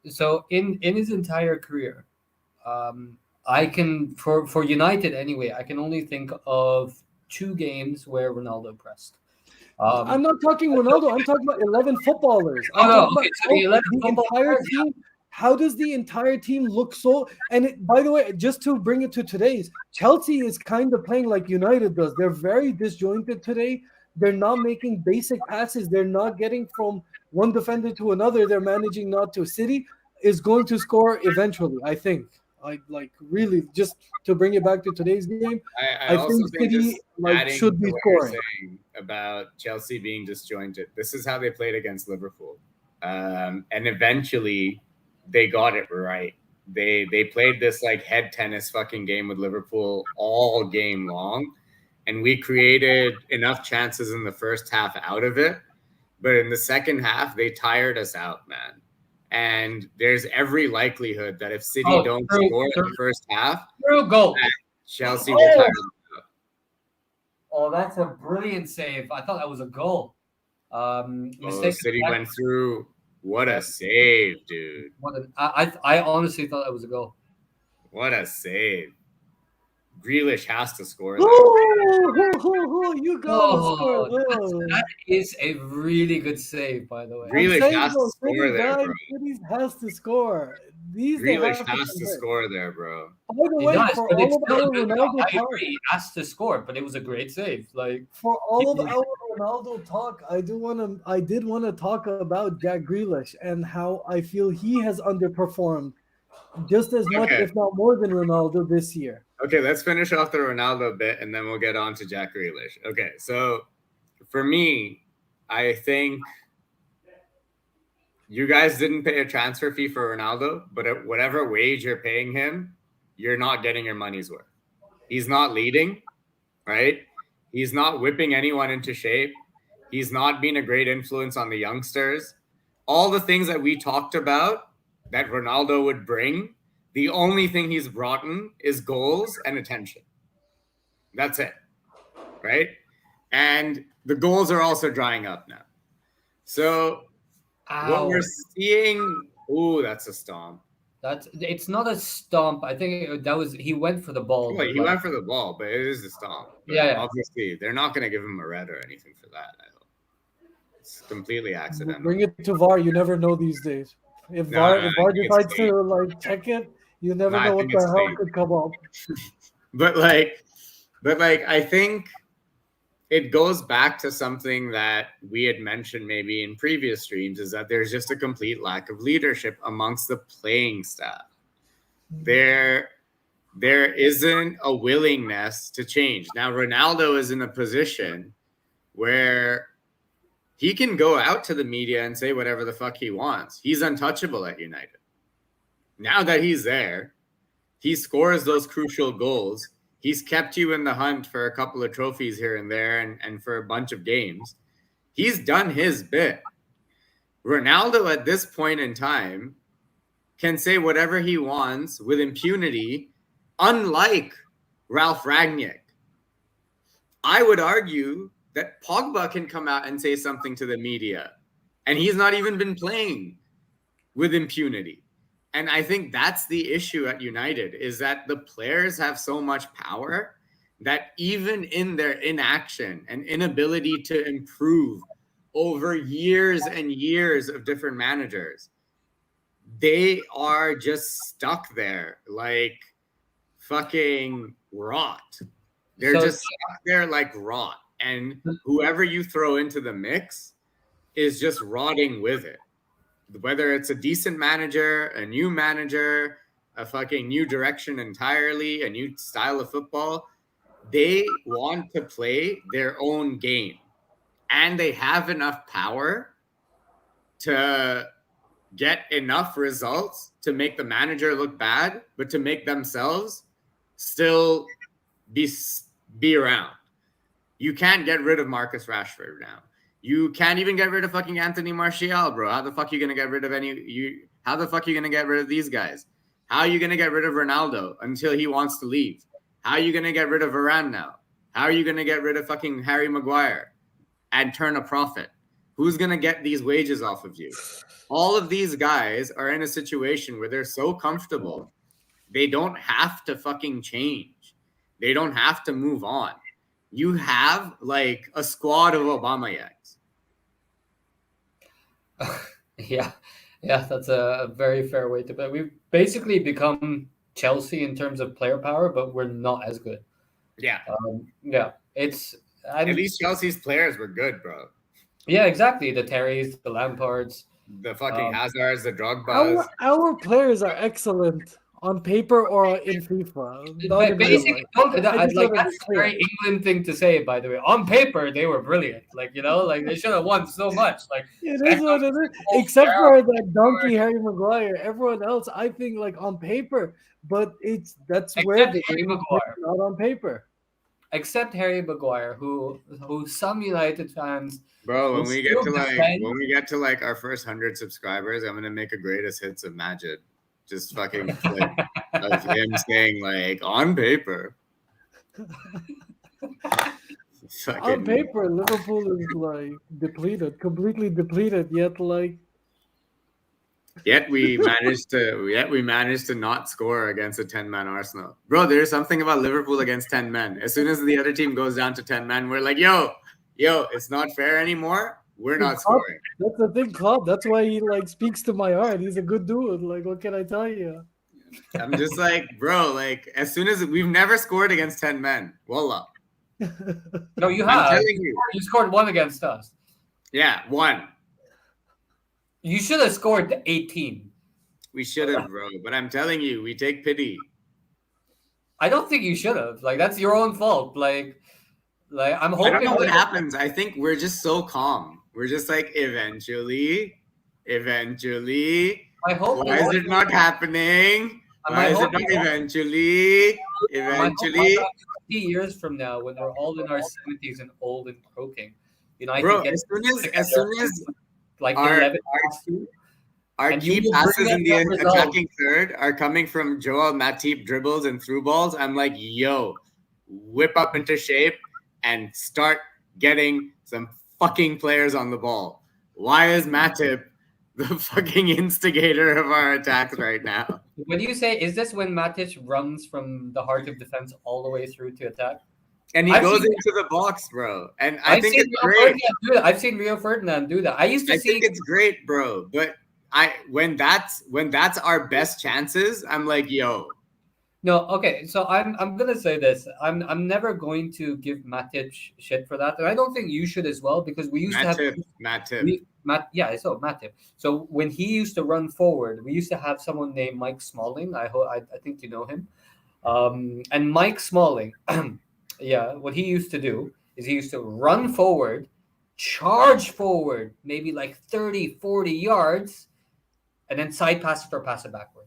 So in his entire career, I can for United anyway, I can only think of 2 games where Ronaldo pressed. I'm not talking Ronaldo. I'm talking about 11 footballers. I'm talking about the entire team. How does the entire team look so? And by the way, just to bring it to today's, Chelsea is kind of playing like United does. They're very disjointed today. They're not making basic passes. They're not getting from one defender to another. They're managing not to. City is going to score eventually, I think. Really, just to bring it back to today's game, I also think City should be scoring. About Chelsea being disjointed. This is how they played against Liverpool, and eventually they got it right. They played this like head tennis fucking game with Liverpool all game long, and we created enough chances in the first half out of it, but in the second half they tired us out, man. And there's every likelihood that if City don't score in the first half, Chelsea will tire them out. Oh, that's a brilliant save. I thought that was a goal. City went through. What a save, dude. I honestly thought that was a goal. What a save. Grealish has to score. You gotta score. That is a really good save, by the way. Grealish has to score there, bro. Has to score. Grealish has to score there, bro. By the way, for all of our Ronaldo talk, he has to score, but it was a great save. Like for all of our Ronaldo talk, I did want to talk about Jack Grealish and how I feel he has underperformed just as much, if not more, than Ronaldo this year. Okay, let's finish off the Ronaldo bit and then we'll get on to Jack Grealish. Okay, so for me, I think you guys didn't pay a transfer fee for Ronaldo, but at whatever wage you're paying him, you're not getting your money's worth. He's not leading, right? He's not whipping anyone into shape. He's not being a great influence on the youngsters. All the things that we talked about that Ronaldo would bring, the only thing he's brought in is goals and attention. That's it, right? And the goals are also drying up now. So what we're seeing, that's a stomp. It's not a stomp. I think he went for the ball. Well, he went for the ball, but it is a stomp. But obviously, they're not going to give him a red or anything for that. I hope it's completely accidental. Bring it to VAR. You never know these days. If VAR decides to check it, you never know what the hell could come up. But I think it goes back to something that we had mentioned maybe in previous streams, is that there's just a complete lack of leadership amongst the playing staff. There isn't a willingness to change. Now, Ronaldo is in a position where he can go out to the media and say whatever the fuck he wants. He's untouchable at United. Now that he's there, he scores those crucial goals. He's kept you in the hunt for a couple of trophies here and there and for a bunch of games. He's done his bit. Ronaldo at this point in time can say whatever he wants with impunity, unlike Ralph Rangnick. I would argue that Pogba can come out and say something to the media, and he's not even been playing with impunity. And I think that's the issue at United, is that the players have so much power that even in their inaction and inability to improve over years and years of different managers, they are just stuck there like fucking rot. They're So- just stuck there like rot. And whoever you throw into the mix is just rotting with it. Whether it's a decent manager, a new manager, a fucking new direction entirely, a new style of football, they want to play their own game. And they have enough power to get enough results to make the manager look bad, but to make themselves still be around. You can't get rid of Marcus Rashford now. You can't even get rid of fucking Anthony Martial, bro. How the fuck are you gonna get rid of how the fuck are you gonna get rid of these guys? How are you gonna get rid of Ronaldo until he wants to leave? How are you gonna get rid of Varane now? How are you gonna get rid of fucking Harry Maguire and turn a profit? Who's gonna get these wages off of you? All of these guys are in a situation where they're so comfortable, they don't have to fucking change. They don't have to move on. You have like a squad of Obamayangs. Yeah, that's a very fair way to put it. We've basically become Chelsea in terms of player power, but we're not as good. Yeah. It's At least Chelsea's players were good, bro. Yeah, exactly. The Terrys, the Lampards, the fucking Hazards, the Drogbas. Our players are excellent on paper or in FIFA. Not in basically, real life. that's a very England thing to say, by the way. On paper, they were brilliant. Like, like they should have won so much. Like, it is what it is. Except for that donkey Harry Maguire. Everyone else, I think, like on paper, but that's where the Harry Maguire, not on paper. Except Harry Maguire, who some United fans. Bro, when we get to like our first 100 subscribers, I'm gonna make a greatest hits of Majid. Just fucking clip of him saying like on paper. On paper, Liverpool is like depleted, completely depleted. Yet we managed to not score against a 10-man Arsenal. Bro, there's something about Liverpool against 10 men. As soon as the other team goes down to 10 men, we're like, yo, it's not fair anymore. We're not scoring. That's the thing, Klopp. That's why he like speaks to my heart. He's a good dude. Like, what can I tell you? I'm just like, bro, like as soon as we've never scored against 10 men. Wallah. No, you have. I'm telling you. You scored one against us. Yeah, one. You should have scored 18. We should have, bro. But I'm telling you, we take pity. I don't think you should have. Like, that's your own fault. Like I'm hoping. I don't know what happens. I think we're just so calm. We're just like, eventually. I hope. Why is it not happening? Why is it not eventually? 50 years from now, when we're all in our 70s and old and croaking, United bro, gets as soon as like our key passes in the attacking third are coming from Joel Matip dribbles and through balls, I'm like, yo, whip up into shape and start getting some fucking players on the ball. Why is Matip the fucking instigator of our attacks right now? When you say, is this when Matic runs from the heart of defense all the way through to attack? And he goes into the box, bro. And I think it's great. I've seen Rio Ferdinand do that. I think it's great, bro. But when that's our best chances, I'm like, yo. No, okay. So I'm gonna say this. I'm never going to give Matic shit for that, and I don't think you should as well, because we used to have Matip. Matip. So when he used to run forward, we used to have someone named Mike Smalling. I think you know him. And Mike Smalling, what he used to do is he used to run forward, charge forward, maybe like 30, 40 yards, and then side pass it or pass it backward.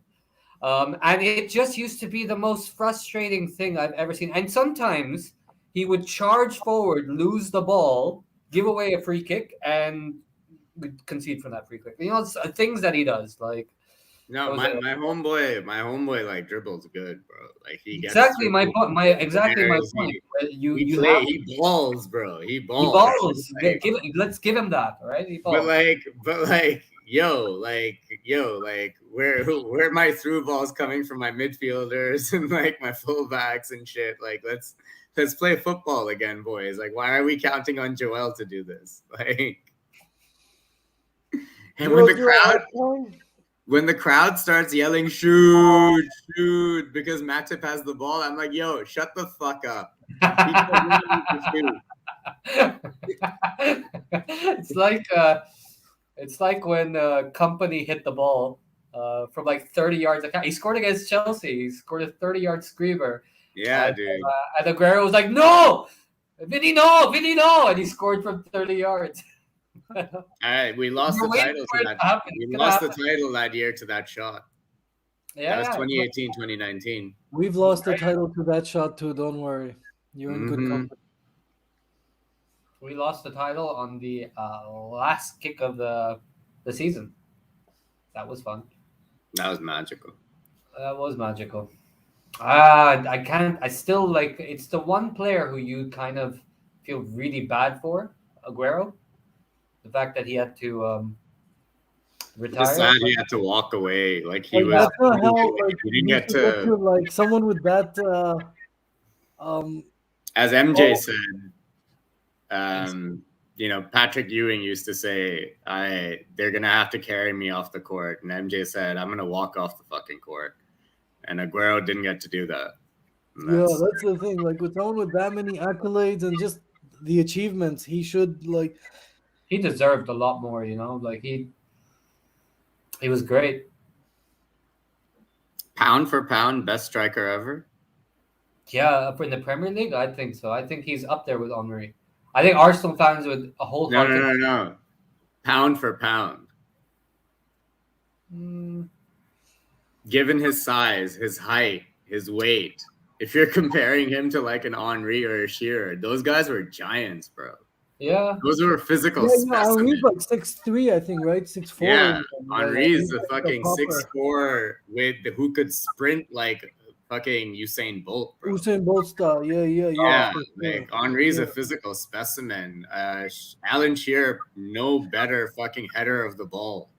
And it just used to be the most frustrating thing I've ever seen. And sometimes he would charge forward, lose the ball, give away a free kick, and concede from that free kick. Things that he does. Like, no, my homeboy like dribbles good, bro. Like he gets my point. He balls, bro. He balls. Like, let's give him that, all right? But like, yo, where are my through balls coming from my midfielders and like my fullbacks and shit? Like, let's play football again, boys. Like, why are we counting on Joel to do this? Like, and when when the crowd starts yelling shoot, shoot because Matip has the ball, I'm like, yo, shut the fuck up. He doesn't need to shoot. It's like when Company hit the ball from like 30 yards. He scored against Chelsea. He scored a 30-yard screamer. Yeah, dude. And Aguero was like, no, Vinny, no, and he scored from 30 yards. All right, we lost the title to that. We lost the title that year to that shot. Yeah, that was 2018, 2019. We've lost the title to that shot too. Don't worry, you're in good company. We lost the title on the last kick of the season. That was fun. That was magical. That was magical. I still like, it's the one player who you kind of feel really bad for, Aguero. The fact that he had to retire. Just sad he had to walk away. Like he Like, was. that's not how, like, he didn't you get should to. like someone with that. As MJ said, Patrick Ewing used to say, they're gonna have to carry me off the court, and MJ said, I'm gonna walk off the fucking court, and Aguero didn't get to do that. That's the thing. Like, with someone with that many accolades and just the achievements, he should, like, he deserved a lot more. Like he was great. Pound for pound, best striker ever. Yeah, in the Premier League, I think so. I think he's up there with Henry. I think Arsenal fans would a whole No. Pound for pound. Given his size, his height, his weight, if you're comparing him to like an Henry or a Shearer, those guys were giants, bro. Yeah. Those were physical specimens. Henry's like 6'3", I think, right? 6'4". Yeah, Henry's a fucking 6'4" with who could sprint like fucking Usain Bolt, bro. Usain Bolt style, yeah. Like Henry's a physical specimen. Alan Shearer, no better fucking header of the ball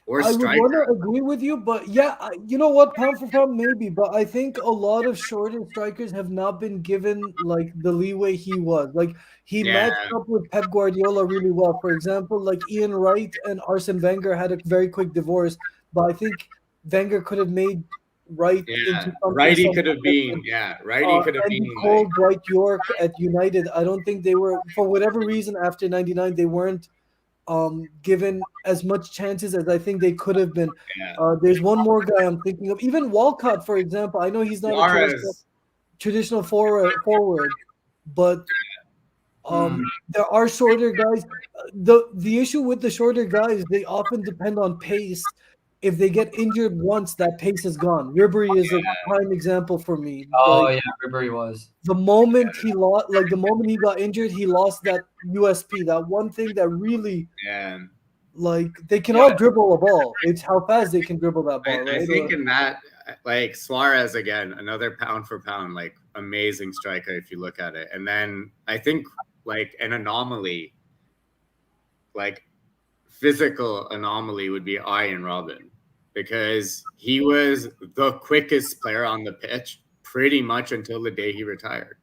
or striker. I would want to agree with you, but yeah, you know what, pound for pound maybe, but I think a lot of shorter strikers have not been given like the leeway he was. Like he matched up with Pep Guardiola really well. For example, like Ian Wright and Arsene Wenger had a very quick divorce, but I think Wenger could have made Wright into something. Righty could have been, Righty could have been. Cole, Dwight York at United. I don't think they were, for whatever reason, after '99 they weren't given as much chances as I think they could have been. There's one more guy I'm thinking of. Even Walcott, for example. I know he's not a traditional forward, but there are shorter guys. The issue with the shorter guys, they often depend on pace. If they get injured once, that pace is gone. Ribery is a prime example for me. Ribery was. The moment he got injured, he lost that USP, that one thing that really, like, they can all dribble a ball. It's how fast they can dribble that ball. I think in that, like, Suarez, again, another pound for pound, like, amazing striker if you look at it. And then I think, like, an anomaly, like, physical anomaly would be Arjen Robben, because he was the quickest player on the pitch pretty much until the day he retired.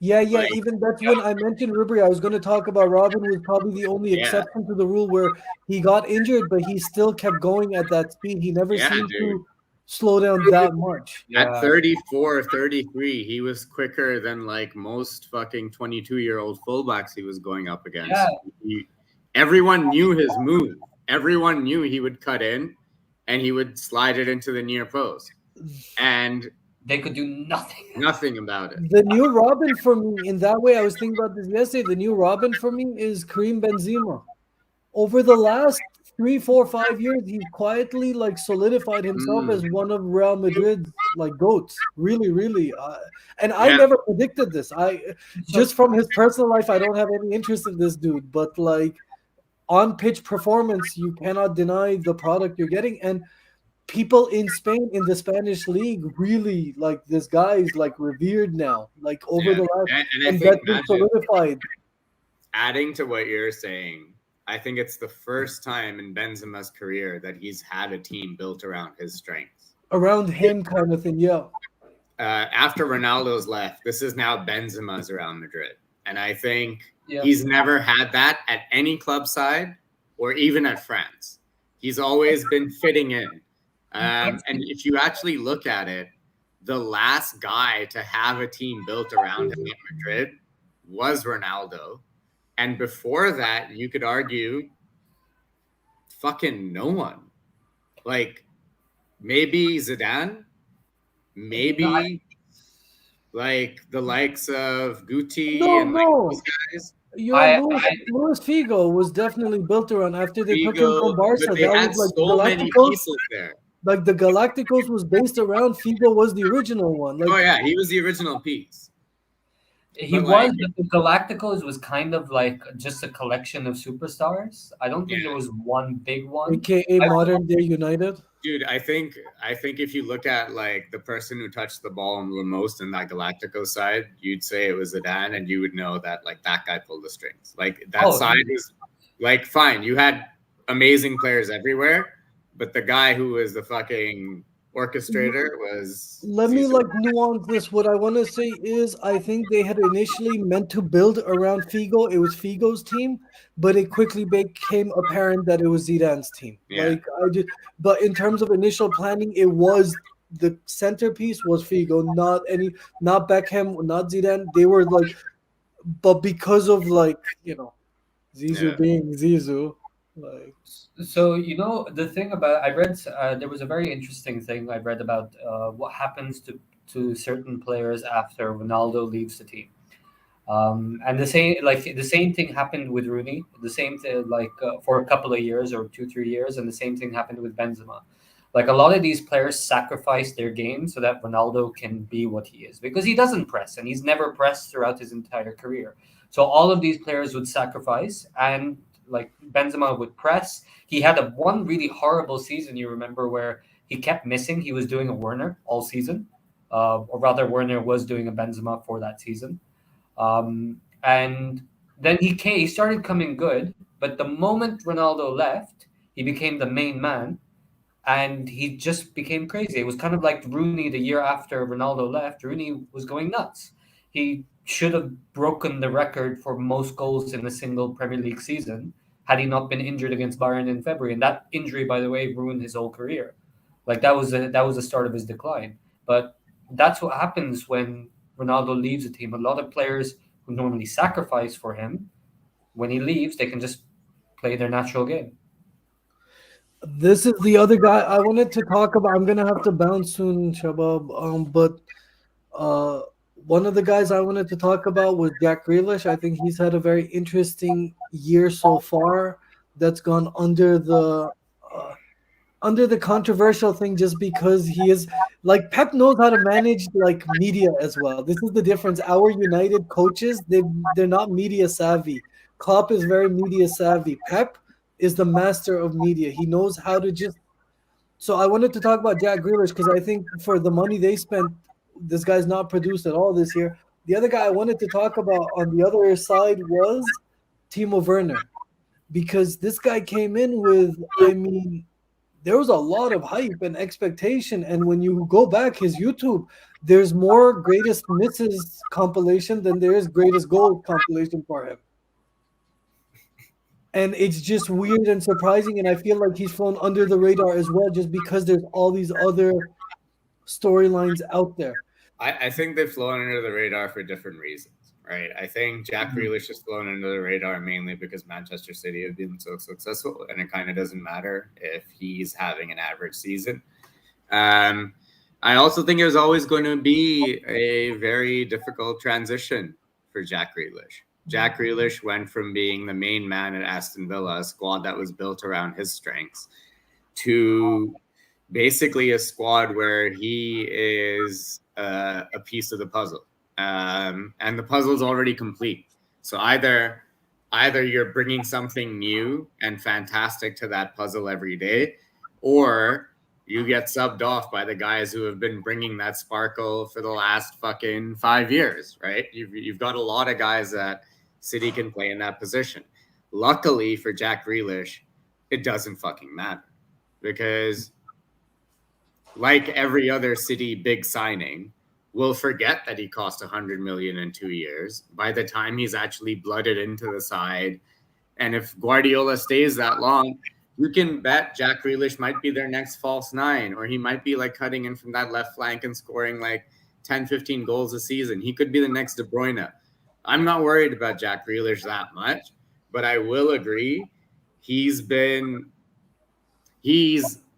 Even that's when I mentioned Ribery. I was going to talk about Robben, was probably the only exception to the rule where he got injured, but he still kept going at that speed. He never seemed to slow down that much. At 34, 33, he was quicker than like most fucking 22-year-old fullbacks he was going up against. Everyone knew his move. Everyone knew he would cut in and he would slide it into the near post. And they could do nothing. Nothing about it. The new Robben for me, in that way, I was thinking about this yesterday, the new Robben for me is Karim Benzema. Over the last 3, 4, 5 years, he's quietly like solidified himself as one of Real Madrid's like goats. Really, really. And I never predicted this. Just from his personal life, I don't have any interest in this dude. But like on pitch performance, you cannot deny the product you're getting. And people in Spain, in the Spanish league, really like this guy is like revered now. Like over the last, and that's been solidified. Adding to what you're saying, I think it's the first time in Benzema's career that he's had a team built around his strengths. Around him kind of thing, After Ronaldo's left, this is now Benzema's Real Madrid. And I think he's never had that at any club side or even at France. He's always been fitting in. And if you actually look at it, the last guy to have a team built around him at Madrid was Ronaldo. And before that, you could argue fucking no one. Like maybe Zidane, maybe like the likes of Guti and like those guys. Luis Figo was definitely built around after they took him Figo, from Barca. but they That had was like so many Galacticos. pieces there. Like the Galacticos was based around Figo was the original one. Like, Oh yeah, he was the original piece. He But, was, like- but the Galacticos was kind of like just a collection of superstars. I don't think Yeah. there was one big one. AKA modern day United. Dude, I think if you look at like the person who touched the ball the most in that Galactico side, you'd say it was Zidane, and you would know that like that guy pulled the strings. Like that side is like fine. You had amazing players everywhere, but the guy who was the fucking orchestrator was. Let me Zizou. like nuance this. What I want to say is, I think they had initially meant to build around Figo. It was Figo's team, but it quickly became apparent that it was Zidane's team. Yeah. But in terms of initial planning, it was the centerpiece was Figo, not Beckham, not Zidane. They were like, but because of like Zizou being Zizou, like. So the thing about I read there was a very interesting thing I read about what happens to certain players after Ronaldo leaves the team, and the same thing happened with Rooney. The same thing for a couple of years or 2-3 years, and the same thing happened with Benzema. Like a lot of these players sacrifice their game so that Ronaldo can be what he is because he doesn't press and he's never pressed throughout his entire career. So all of these players would sacrifice and. Like Benzema would press. He had one really horrible season, you remember, where he kept missing. He was doing a Werner all season, or rather, Werner was doing a Benzema for that season. And then he started coming good, but the moment Ronaldo left, he became the main man, and he just became crazy. It was kind of like Rooney the year after Ronaldo left. Rooney was going nuts. He should have broken the record for most goals in a single Premier League season had he not been injured against Bayern in February. And that injury, by the way, ruined his whole career. Like that was the start of his decline. But that's what happens when Ronaldo leaves a team. A lot of players who normally sacrifice for him, when he leaves, they can just play their natural game. This is the other guy I wanted to talk about. I'm gonna have to bounce soon, Shabab. But one of the guys I wanted to talk about was Jack Grealish. I think he's had a very interesting year so far. That's gone under the controversial thing just because he is like Pep knows how to manage like media as well. This is the difference. Our United coaches, they're not media savvy. Klopp is very media savvy. Pep is the master of media. He knows how to just. So I wanted to talk about Jack Grealish because I think for the money they spent, this guy's not produced at all this year. The other guy I wanted to talk about on the other side was Timo Werner, because this guy came in with, there was a lot of hype and expectation. And when you go back his YouTube, there's more greatest misses compilation than there is greatest goal compilation for him. And it's just weird and surprising. And I feel like he's flown under the radar as well, just because there's all these other storylines out there. I think they've flown under the radar for different reasons, right? I think Jack Grealish has flown under the radar mainly because Manchester City have been so successful, and it kind of doesn't matter if he's having an average season. I also think it was always going to be a very difficult transition for Jack Grealish. Jack Grealish went from being the main man at Aston Villa, a squad that was built around his strengths, to basically a squad where he is a piece of the puzzle, and the puzzle is already complete. So either you're bringing something new and fantastic to that puzzle every day, or you get subbed off by the guys who have been bringing that sparkle for the last fucking 5 years, right? You've got a lot of guys that City can play in that position. Luckily for Jack Grealish, it doesn't fucking matter, because like every other City big signing, we'll forget that he cost 100 million in 2 years by the time he's actually blooded into the side. And if Guardiola stays that long, You can bet Jack Grealish might be their next false nine, or he might be like cutting in from that left flank and scoring like 10, 15 goals a season. He could be the next De Bruyne. I'm not worried about Jack Grealish that much, but I will agree he's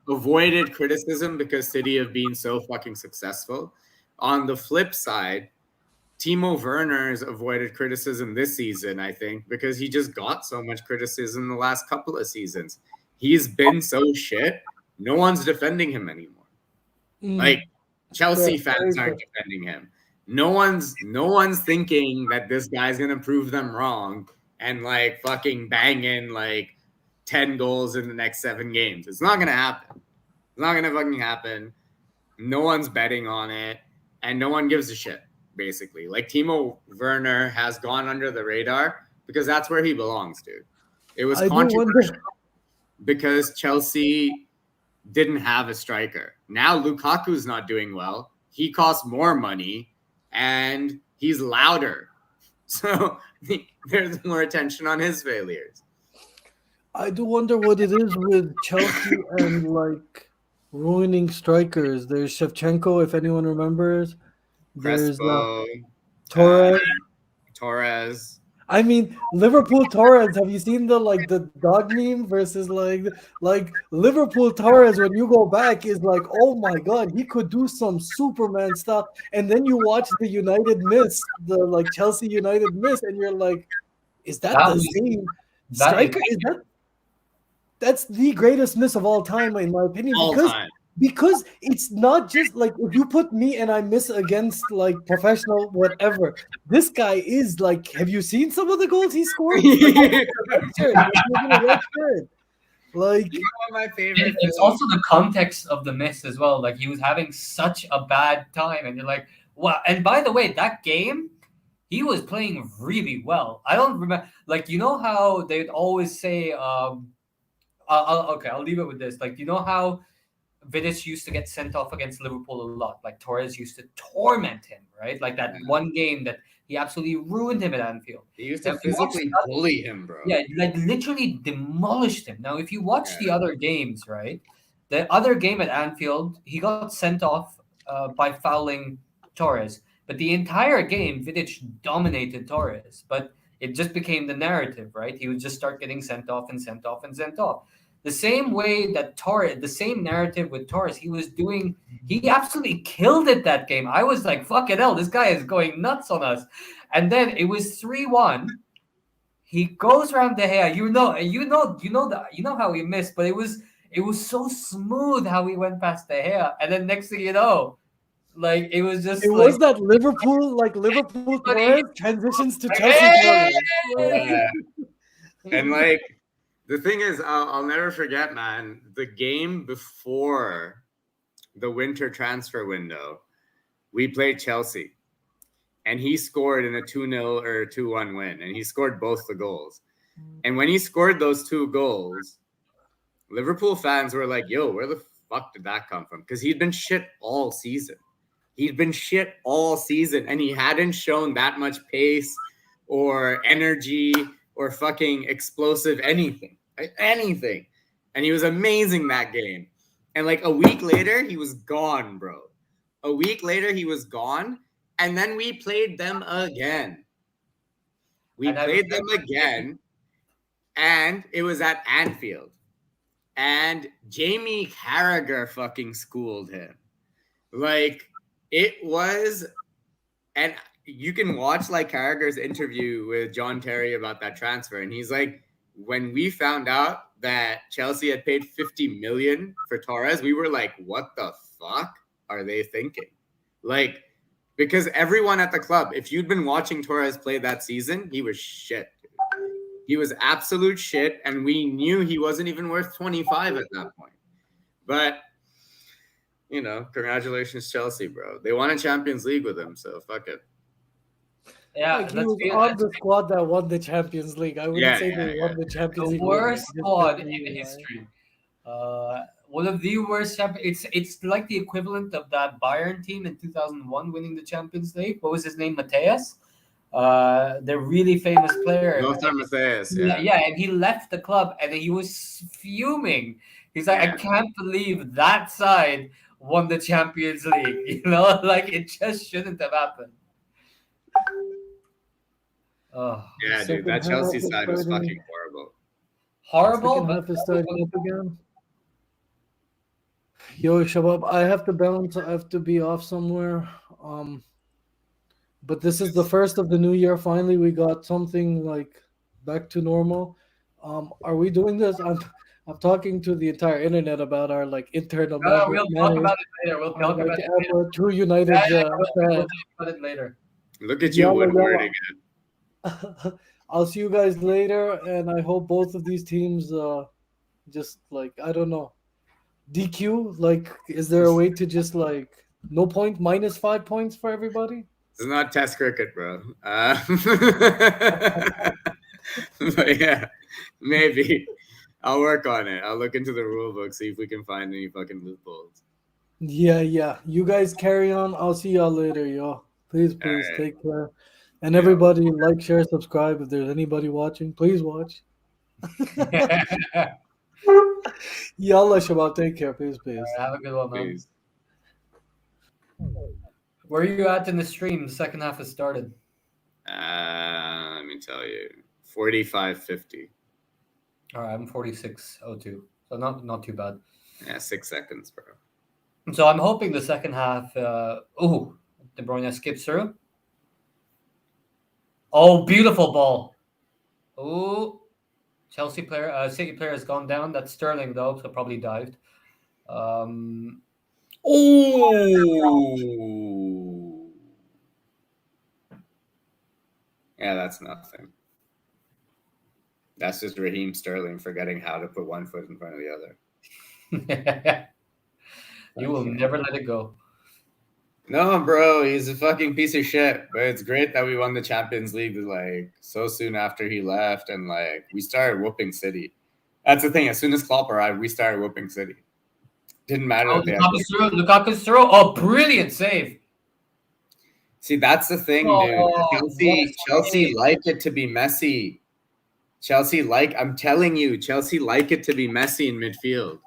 avoided criticism because City have been so fucking successful. On the flip side, Timo Werner's avoided criticism this season, I think, because he just got so much criticism the last couple of seasons. He's been so shit. No one's defending him anymore. Like Chelsea fans aren't defending him. No one's thinking that this guy's gonna prove them wrong and like fucking bang in like 10 goals in the next 7 games. It's not gonna happen. It's not gonna fucking happen. No one's betting on it, and no one gives a shit. Basically, like Timo Werner has gone under the radar because that's where he belongs, dude. It was controversial because Chelsea didn't have a striker. Now Lukaku's not doing well. He costs more money and he's louder. So there's more attention on his failures. I do wonder what it is with Chelsea and like ruining strikers. There's Shevchenko, if anyone remembers. There's Torres. I mean, Liverpool Torres. Have you seen the dog meme versus like Liverpool Torres? When you go back, is like, oh my god, he could do some Superman stuff. And then you watch the United miss, the like Chelsea United miss, and you're like, is that the same striker? That's the greatest miss of all time, in my opinion. Because it's not just like if you put me and I miss against like professional whatever. This guy is like, have you seen some of the goals he scored? Like, you know what my favorite it's also the context of the miss as well. Like he was having such a bad time, and you're like, wow. And by the way, that game, he was playing really well. I don't remember, like, you know how they'd always say, I'll leave it with this. Like, you know how Vidic used to get sent off against Liverpool a lot. Like Torres used to torment him, right? Like that one game that he absolutely ruined him at Anfield. He used to physically bully him, bro. Yeah, like literally demolished him. Now, if you watch the other games, right? The other game at Anfield, he got sent off by fouling Torres. But the entire game, Vidic dominated Torres. But it just became the narrative, right? He would just start getting sent off and sent off and sent off. The same way that Torres, the same narrative with Torres, he absolutely killed it that game. I was like, fuck it hell, this guy is going nuts on us. And then it was 3-1. He goes around De Gea. You know how he missed, but it was so smooth how he went past De Gea. And then next thing you know, like it was just was that Liverpool Torres transitions to Chelsea Torres. And like the thing is, I'll never forget, man, the game before the winter transfer window, we played Chelsea, and he scored in a 2-0 or 2-1 win, and he scored both the goals. And when he scored those 2 goals, Liverpool fans were like, yo, where the fuck did that come from? Because he'd been shit all season. And he hadn't shown that much pace or energy or fucking explosive anything. And he was amazing that game. And like a week later, he was gone, bro. And then we played them again. And it was at Anfield. And Jamie Carragher fucking schooled him. Like, it was... And you can watch like Carragher's interview with John Terry about that transfer. And he's like, when we found out that Chelsea had paid 50 million for Torres, we were like, what the fuck are they thinking? Like, because everyone at the club, if you'd been watching Torres play that season, he was shit. He was absolute shit, and we knew he wasn't even worth 25 at that point. But, you know, congratulations, Chelsea, bro. They won a Champions League with him, so fuck it. Yeah, like he was on the squad that won the Champions League. I wouldn't say they won the Champions League. The worst squad in history. One of the worst champions. It's like the equivalent of that Bayern team in 2001 winning the Champions League. What was his name? Mateus. the really famous player. Lothar Matthäus, Yeah, yeah. and he left the club and he was fuming. He's like, I Yeah. can't believe that side won the Champions League. Like it just shouldn't have happened. Oh, Yeah, dude, Second that half Chelsea is side was starting. fucking horrible. horrible, Second but half is starting up again. Yo, Shabab, I have to bounce. I have to be off somewhere. But this is the first of the new year. Finally, we got something like back to normal. Are we doing this? I'm talking to the entire internet about our like internal we'll talk manners. about it later. We'll talk Like about it later. our True United We'll fan. talk about it later. Look at you Yalla, woodwarding yalla. it. I'll see you guys later, and I hope both of these teams just like I don't know DQ. Like, is there a way to just like no point minus 5 points for everybody? This is not test cricket, bro. But yeah, maybe. I'll work on it. I'll look into the rule book, see if we can find any fucking loopholes. Yeah. You guys carry on. I'll see y'all later, yo. Please, Alright. take care. And Yeah. everybody, like, share, subscribe. If there's anybody watching, please watch. Yalla, Shabab. Take care. Peace. Have a good one, man. Please. Where are you at in the stream? The second half has started. Let me tell you. 45:50. All right, I'm 46:02, so not too bad. Yeah, 6 seconds, bro. So I'm hoping the second half. De Bruyne skips through. Oh, beautiful ball. Oh, Chelsea player, City player has gone down. That's Sterling though, so probably dived. Oh. Yeah, that's nothing. That's just Raheem Sterling forgetting how to put one foot in front of the other. You will never let it go. No, bro, he's a fucking piece of shit. But it's great that we won the Champions League like so soon after he left, and like we started whooping City. That's the thing. As soon as Klopp arrived, we started whooping City. Didn't matter Oh, that they had. Lukaku's through. Oh, brilliant save. See, that's the thing, dude. Chelsea like it to be messy. I'm telling you, Chelsea like it to be messy in midfield.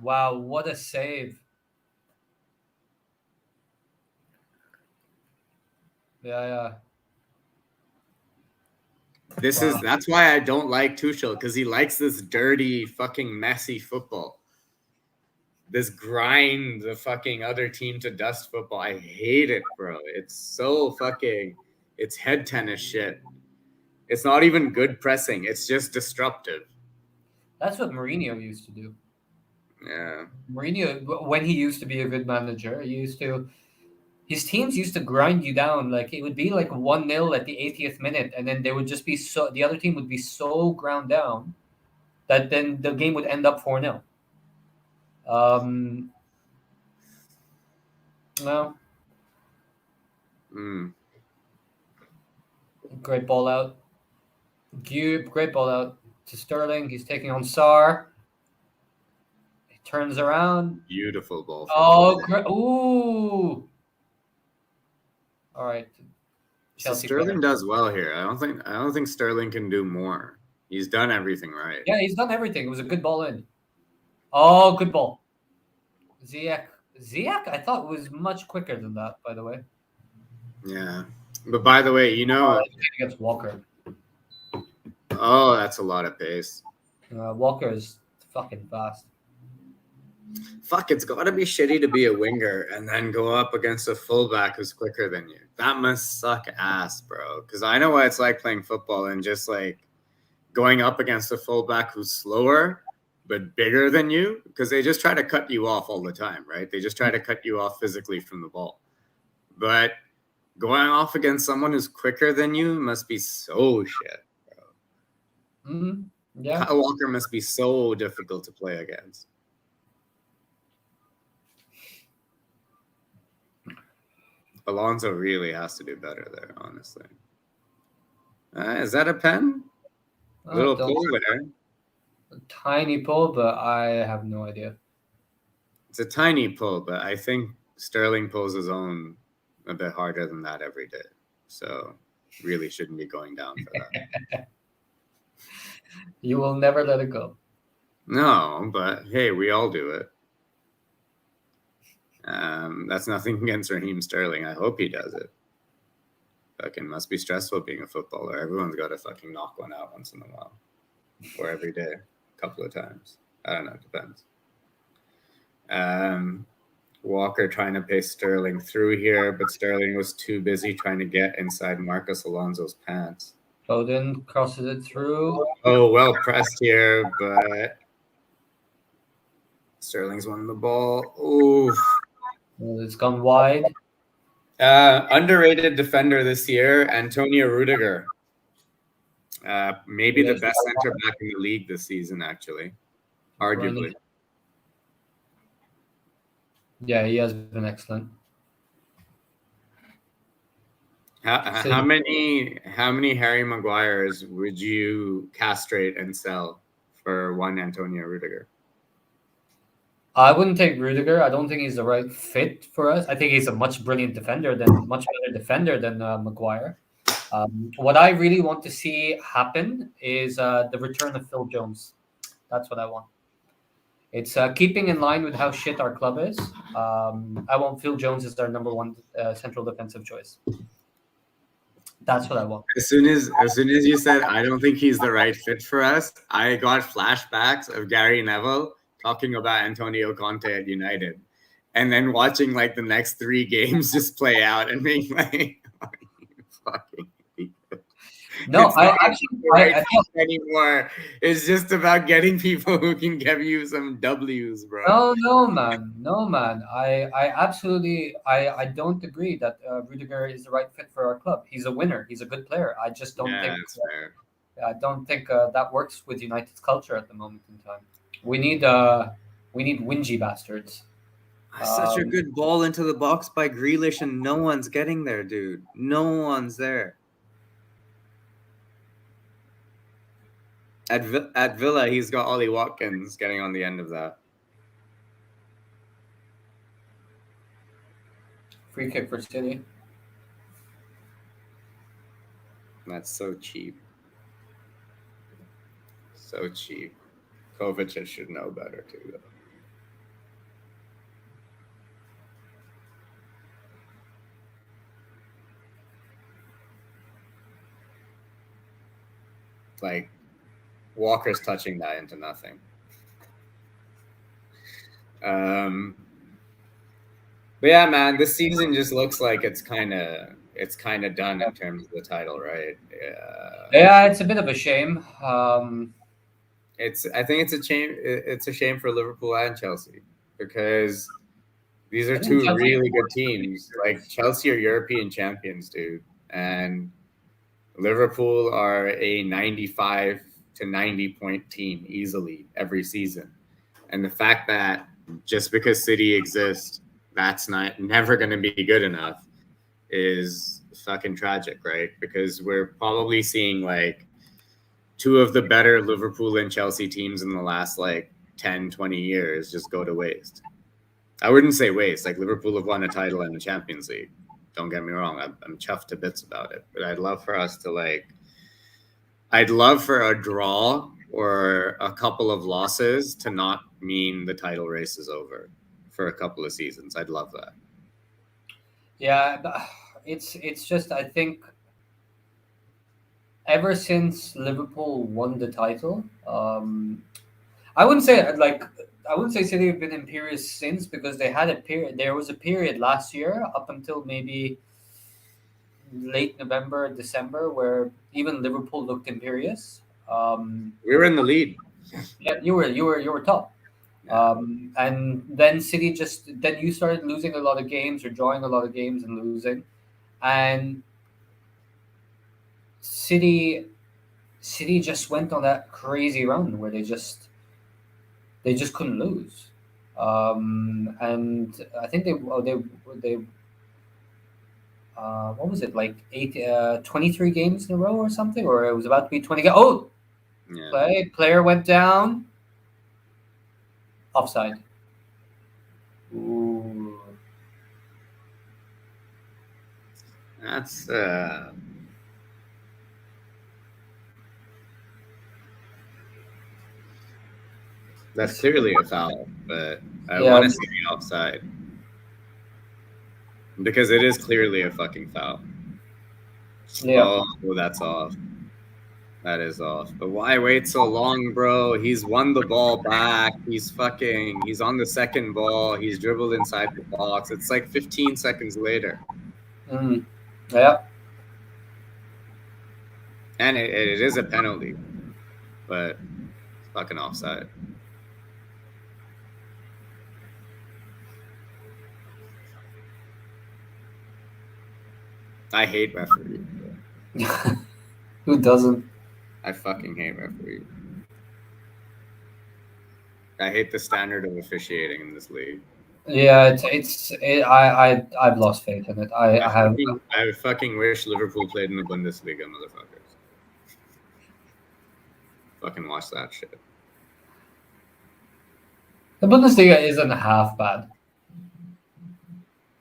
Wow, what a save. Yeah. That's why I don't like Tuchel, because he likes this dirty, fucking messy football. This grind the fucking other team to dust football. I hate it, bro. It's so fucking, it's head tennis shit. It's not even good pressing. It's just disruptive. That's what Mourinho used to do. Yeah. Mourinho, when he used to be a good manager, his teams used to grind you down. Like it would be like 1-0 at the 80th minute, and then they would just be the other team would be so ground down that then the game would end up 4-0. No. Great ball out. Great ball out to Sterling. He's taking on Sarr. He turns around. Beautiful ball. Ooh. All right. Chelsea Sterling does well here. I don't think Sterling can do more. He's done everything right. Yeah, he's done everything. It was a good ball in. Oh, good ball. Ziyech, I thought was much quicker than that, by the way. Yeah. But by the way, against Walker. Oh, that's a lot of pace. Walker is fucking fast. Fuck, it's got to be shitty to be a winger and then go up against a fullback who's quicker than you. That must suck ass, bro. Because I know what it's like playing football and just like going up against a fullback who's slower but bigger than you, because they just try to cut you off all the time, right? They just try to cut you off physically from the ball. But going off against someone who's quicker than you must be so shit, bro. Mm-hmm. Yeah. Kyle Walker must be so difficult to play against. Alonso really has to do better there, honestly. Is that a pen? Little pull there. A tiny pull, but I have no idea. It's a tiny pull, but I think Sterling pulls his own a bit harder than that every day. So really shouldn't be going down for that. You will never let it go. No, but hey, we all do it. That's nothing against Raheem Sterling. I hope he does it. Fucking must be stressful being a footballer. Everyone's got to fucking knock one out once in a while, or every day, a couple of times. I don't know. It depends. Walker trying to pace Sterling through here, but Sterling was too busy trying to get inside Marcus Alonso's pants. Foden crosses it through. Oh, well pressed here, but Sterling's won the ball. Oof. It's gone wide. Underrated defender this year, Antonio Rudiger. Maybe the Yes. best center back in the league this season, actually, arguably. Yeah, he has been excellent. How many Harry Maguires would you castrate and sell for one Antonio Rudiger? I wouldn't take Rudiger. I don't think he's the right fit for us. I think he's a much better defender than Maguire. What I really want to see happen is the return of Phil Jones. That's what I want. It's keeping in line with how shit our club is. I want Phil Jones as our number one central defensive choice. That's what I want. As soon as you said I don't think he's the right fit for us, I got flashbacks of Gary Neville talking about Antonio Conte at United, and then watching like the next 3 games just play out and being like, fucking. No, it's I not actually the right fit anymore. It's just about getting people who can give you some W's, bro. no, man. I absolutely I don't agree that Rudiger is the right fit for our club. He's a winner. He's a good player. I just don't think That's fair. I don't think that works with United's culture at the moment in time. We need whingy bastards. Such a good ball into the box by Grealish, and no one's getting there, dude. No one's there. At Villa, he's got Ollie Watkins getting on the end of that. Free kick for City. That's so cheap. So cheap. Kovacic should know better too, though. Like, Walker's touching that into nothing. But yeah, man, this season just looks like it's kind of done in terms of the title, right? Yeah, it's a bit of a shame. I think it's a shame. It's a shame for Liverpool and Chelsea because these are I think two Chelsea- really good teams. Like Chelsea are European champions, dude, and Liverpool are a 95 to 90 point team easily every season. And the fact that just because City exists, that's never going to be good enough is fucking tragic, right? Because we're probably seeing like 2 of the better Liverpool and Chelsea teams in the last like 10, 20 years just go to waste. I wouldn't say waste. Like Liverpool have won a title in the Champions League. Don't get me wrong. I'm chuffed to bits about it. But I'd love for us to I'd love for a draw or a couple of losses to not mean the title race is over for a couple of seasons. I'd love that. Yeah, it's just I think ever since Liverpool won the title, I wouldn't say City have been imperious since because they had a period. There was a period last year up until maybe late November, December, where even Liverpool looked imperious. We were in the lead. Yeah, you were top. And then City then you started losing a lot of games or drawing a lot of games and losing, and City just went on that crazy run where they just couldn't lose, and I think they what was it like 23 games in a row or something, or it was about to be 20. Yeah. Player went down. Offside. Ooh. That's clearly a foul, but I Yeah. want to see the offside because it is clearly a fucking foul. Yeah. Oh, that's off. That is off. But why wait so long, bro? He's won the ball back. He's on the second ball. He's dribbled inside the box. It's like 15 seconds later. Yeah. And it is a penalty, but it's fucking offside. I hate referees. Who doesn't? I fucking hate referees. I hate the standard of officiating in this league. Yeah, I've lost faith in it. I fucking wish Liverpool played in the Bundesliga, motherfuckers. Fucking watch that shit. The Bundesliga isn't half bad.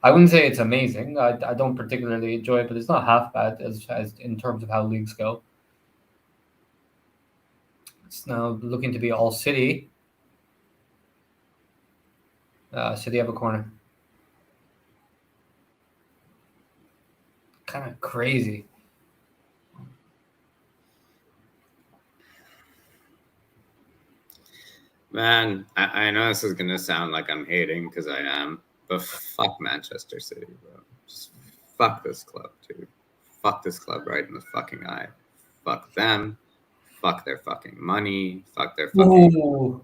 I wouldn't say it's amazing. I don't particularly enjoy it, but it's not half bad as in terms of how leagues go. It's now looking to be all City. City have a corner. Kind of crazy. Man, I know this is gonna sound like I'm hating because I am, but fuck Manchester City, bro. Just fuck this club, dude. Fuck this club right in the fucking eye. Fuck them. Fuck their fucking money. Fuck their fucking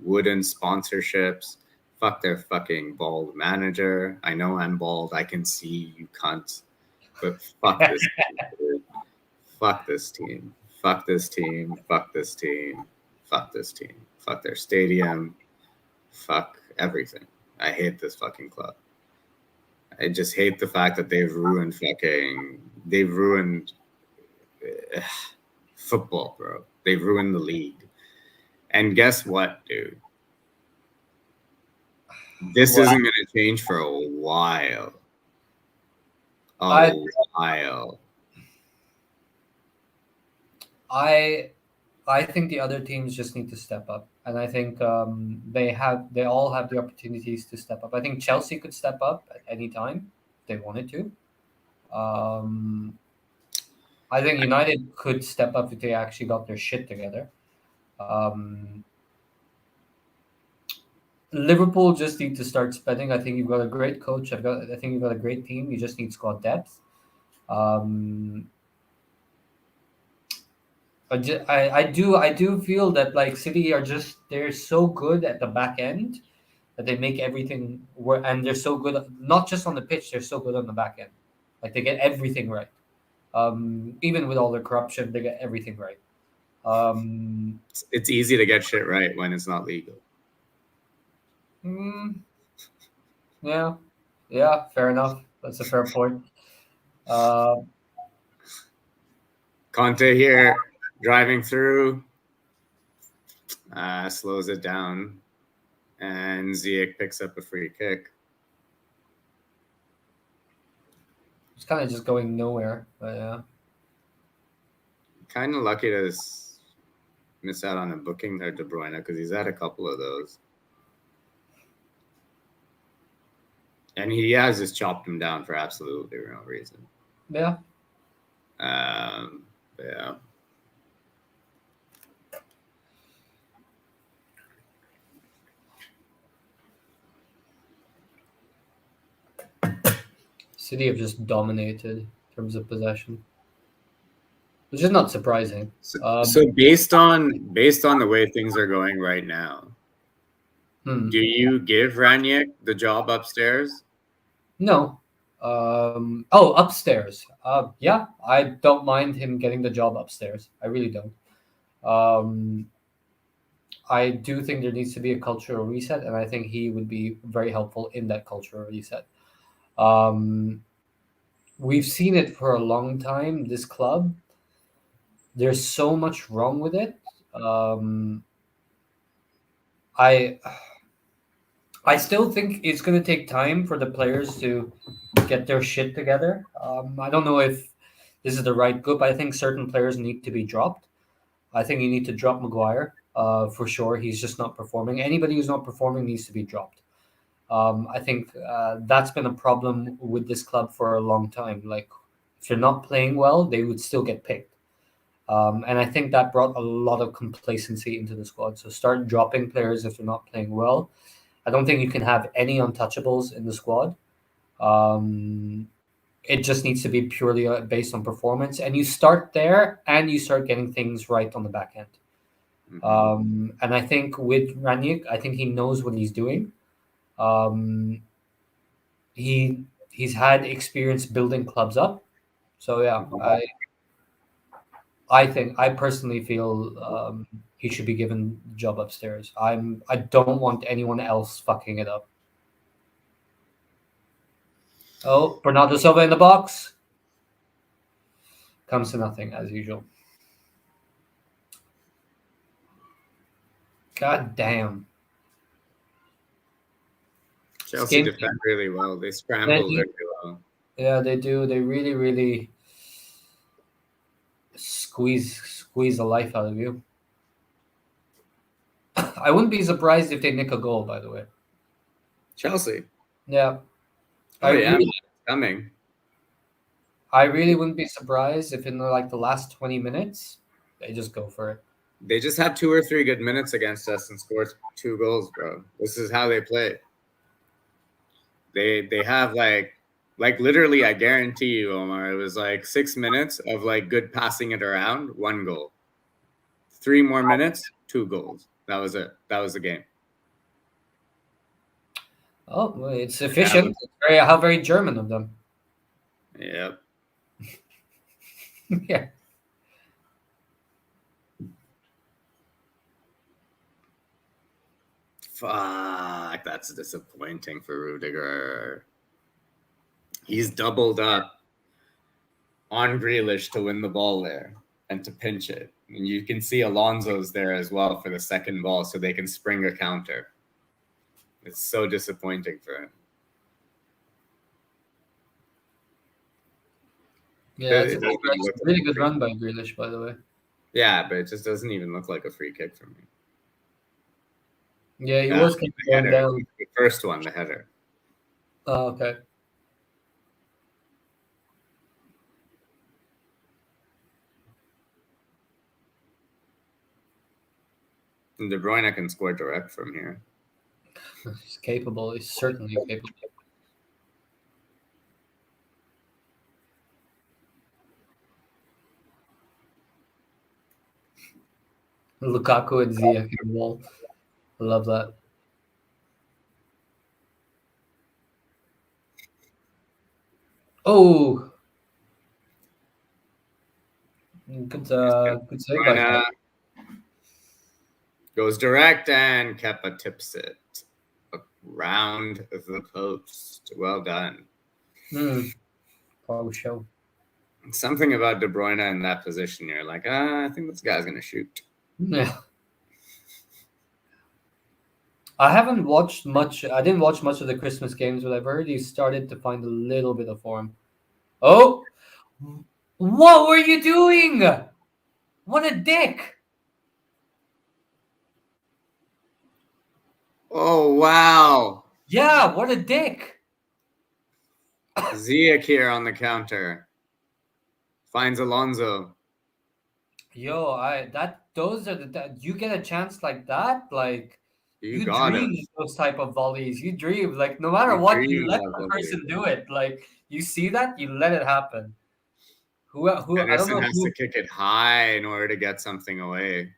wooden sponsorships. Fuck their fucking bald manager. I know I'm bald. I can see you cunt. But fuck this team, dude. Fuck this team. Fuck this team. Fuck this team. Fuck this team. Fuck their stadium. Fuck everything. I hate this fucking club. I just hate the fact that they've ruined football, bro. They've ruined the league. And guess what, dude? This isn't going to change for a while. A while. I think the other teams just need to step up, and I think they all have the opportunities to step up. I think Chelsea could step up at any time if they wanted to. I think United could step up if they actually got their shit together. Liverpool just need to start spending. I think you've got a great coach. I think you've got a great team. You just need squad depth. I do feel that like City they're so good at the back end that they make everything work, and they're so good not just on the pitch, they're so good on the back end. Like they get everything right. Even with all their corruption, they get everything right. It's easy to get shit right when it's not legal. Yeah, fair enough. That's a fair point. Conte here, driving through, slows it down, and Ziyech picks up a free kick. It's kind of just going nowhere, but yeah. Kind of lucky to miss out on a booking there, De Bruyne, because he's had a couple of those. And he has just chopped him down for absolutely no reason. Yeah. Yeah. City have just dominated in terms of possession, which is not surprising. So based on the way things are going right now, do you give Ranić the job upstairs? No. Upstairs. Yeah, I don't mind him getting the job upstairs. I really don't. I do think there needs to be a cultural reset, and I think he would be very helpful in that cultural reset. We've seen it for a long time. This club, there's so much wrong with it. I still think it's going to take time for the players to get their shit together. I don't know if this is the right group. I think certain players need to be dropped. I think you need to drop Maguire for sure. He's just not performing. Anybody who's not performing needs to be dropped. I think that's been a problem with this club for a long time. Like, if you're not playing well, they would still get picked. And I think that brought a lot of complacency into the squad. So start dropping players if they're not playing well. I don't think you can have any untouchables in the squad. It just needs to be purely based on performance. And you start there and you start getting things right on the back end. And I think with Ranić, I think he knows what he's doing. He's had experience building clubs up. So yeah, I personally feel he should be given the job upstairs. I don't want anyone else fucking it up. Oh, Bernardo Silva in the box. Comes to nothing as usual. God damn. Chelsea defend really well. They scramble very well. Yeah, they do. They really, really squeeze the life out of you. I wouldn't be surprised if they nick a goal, by the way. Chelsea. Yeah. Oh, yeah, coming. I really wouldn't be surprised if in like the last 20 minutes, they just go for it. They just had 2 or 3 good minutes against us and scored 2 goals, bro. This is how they play. They have like literally, I guarantee you, Omar, it was like 6 minutes of like good passing it around, 1 goal. 3 more minutes, 2 goals. That was it. That was the game. Oh, well, it's efficient. It's how very German of them. Yep. Yeah. Fuck, that's disappointing for Rudiger. He's doubled up on Grealish to win the ball there and to pinch it. And you can see Alonso's there as well for the second ball so they can spring a counter. It's so disappointing for him. Yeah, it's a really good run by Grealish, by the way. Yeah, but it just doesn't even look like a free kick for me. Yeah, he was going down. The first one, the header. Oh, okay. And De Bruyne can score direct from here. He's capable. He's certainly capable. Lukaku and Ziyech in the wall. I love that. Oh, good save by him. Goes direct and Kepa tips it around the post. Well done. Probably show. Something about De Bruyne in that position. You're like, I think this guy's gonna shoot. Yeah. I haven't watched much. I didn't watch much of the Christmas games, but I've heard he started to find a little bit of form. Oh, what were you doing? What a dick! Oh, wow. Yeah, what a dick. Ziyech here on the counter. Finds Alonso. Yo, those are you get a chance like that, like you got dream it. those type of volleys. You dream, like no matter what, you let the person do it. Like you see that, you let it happen. Who Anderson I don't know has who to kick it high in order to get something away.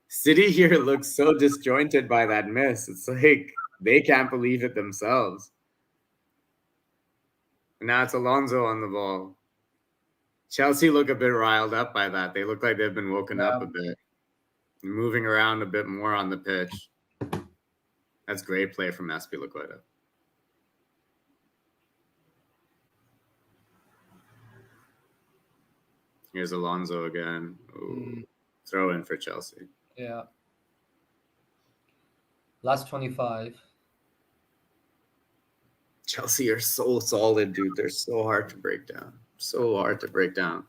City here looks so disjointed by that miss. It's like they can't believe it themselves. And now it's Alonso on the ball. Chelsea look a bit riled up by that. They look like they've been woken up a bit. Moving around a bit more on the pitch. That's great play from Azpilicueta. Here's Alonso again. Ooh, throw in for Chelsea. Yeah. Last 25. Chelsea are so solid, dude. They're so hard to break down. So hard to break down.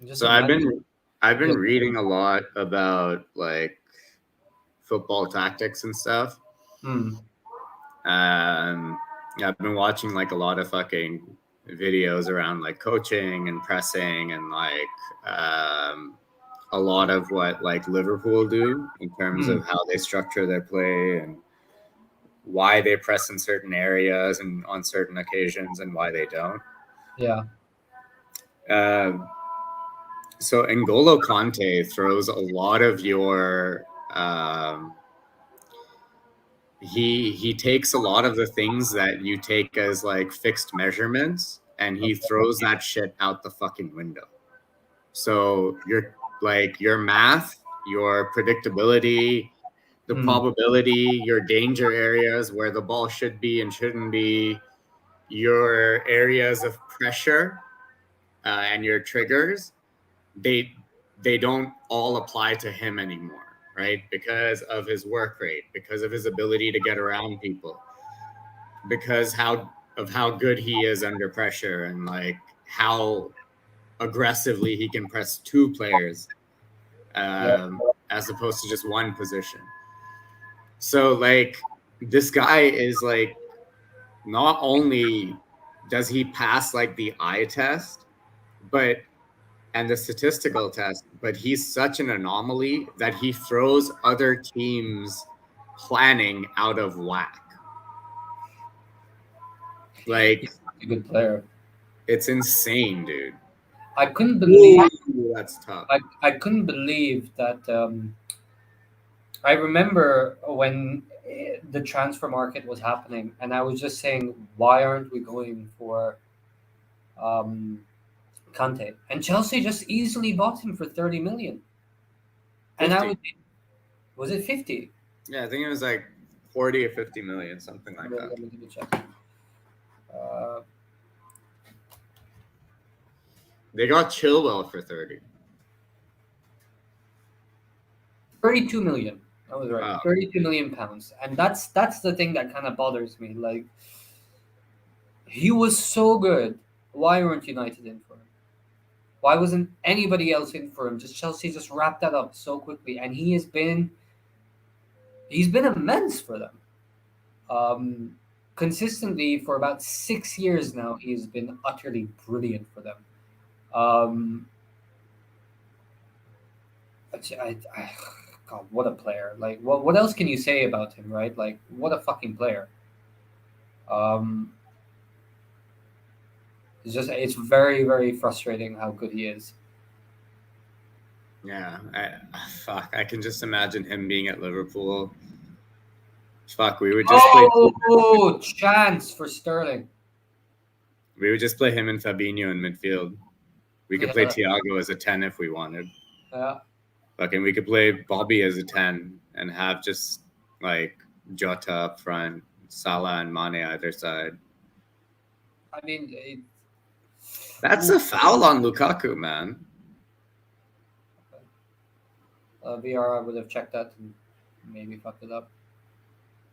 Just So imagine. I've been Yeah. reading a lot about like football tactics and stuff. Hmm. I've been watching like a lot of fucking videos around like coaching and pressing and like a lot of what like Liverpool do in terms of how they structure their play and why they press in certain areas and on certain occasions and why they don't. Yeah. So N'Golo Kante throws a lot of your he takes a lot of the things that you take as like fixed measurements and he throws that shit out the fucking window. So your math, your predictability, the probability, your danger areas where the ball should be and shouldn't be, your areas of pressure and your triggers, they don't all apply to him anymore, right? Because of his work rate, because of his ability to get around people, because of how good he is under pressure and like how aggressively he can press two players as opposed to just one position. So like this guy is like, not only does he pass like the eye test, but and the statistical test, but he's such an anomaly that he throws other teams' planning out of whack. Like, He's a good player. it's insane, dude. I couldn't believe. Ooh, that's tough. I couldn't believe that. I remember when the transfer market was happening, and I was just saying, why aren't we going for Kante? And Chelsea just easily bought him for 30 million. And 50. Was it 50? Yeah, I think it was like 40 or 50 million, something like that. Let me double check. They got Chilwell for 30. 32 million. That was right. Wow. 32 million pounds. And that's the thing that kind of bothers me. Like, he was so good. Why weren't United in for him? Why wasn't anybody else in for him? Just Chelsea just wrapped that up so quickly, and he's been immense for them. Consistently for about 6 years now, he's been utterly brilliant for them. God, what a player! Like, what else can you say about him, right? Like, what a fucking player. It's very, very frustrating how good he is. Yeah, I can just imagine him being at Liverpool. Fuck, we would just play. Chance for Sterling. We would just play him and Fabinho in midfield. We could play Thiago as a 10 if we wanted. Yeah. Fucking, we could play Bobby as a 10 and have just like Jota up front, Salah and Mane either side. I mean, that's a foul on Lukaku, man. VR would have checked that and maybe fucked it up.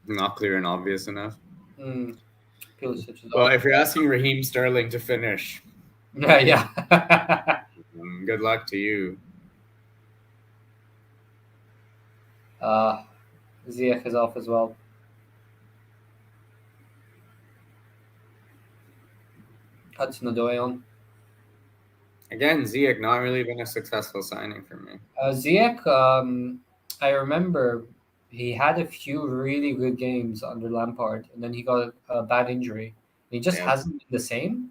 Not clear and obvious enough. Well, if you're asking Raheem Sterling to finish, yeah. Good luck to you. Ziyech is off as well. Hudson-Odoi on. Again, Ziyech not really been a successful signing for me. Ziyech, I remember he had a few really good games under Lampard, and then he got a bad injury. He just hasn't been the same.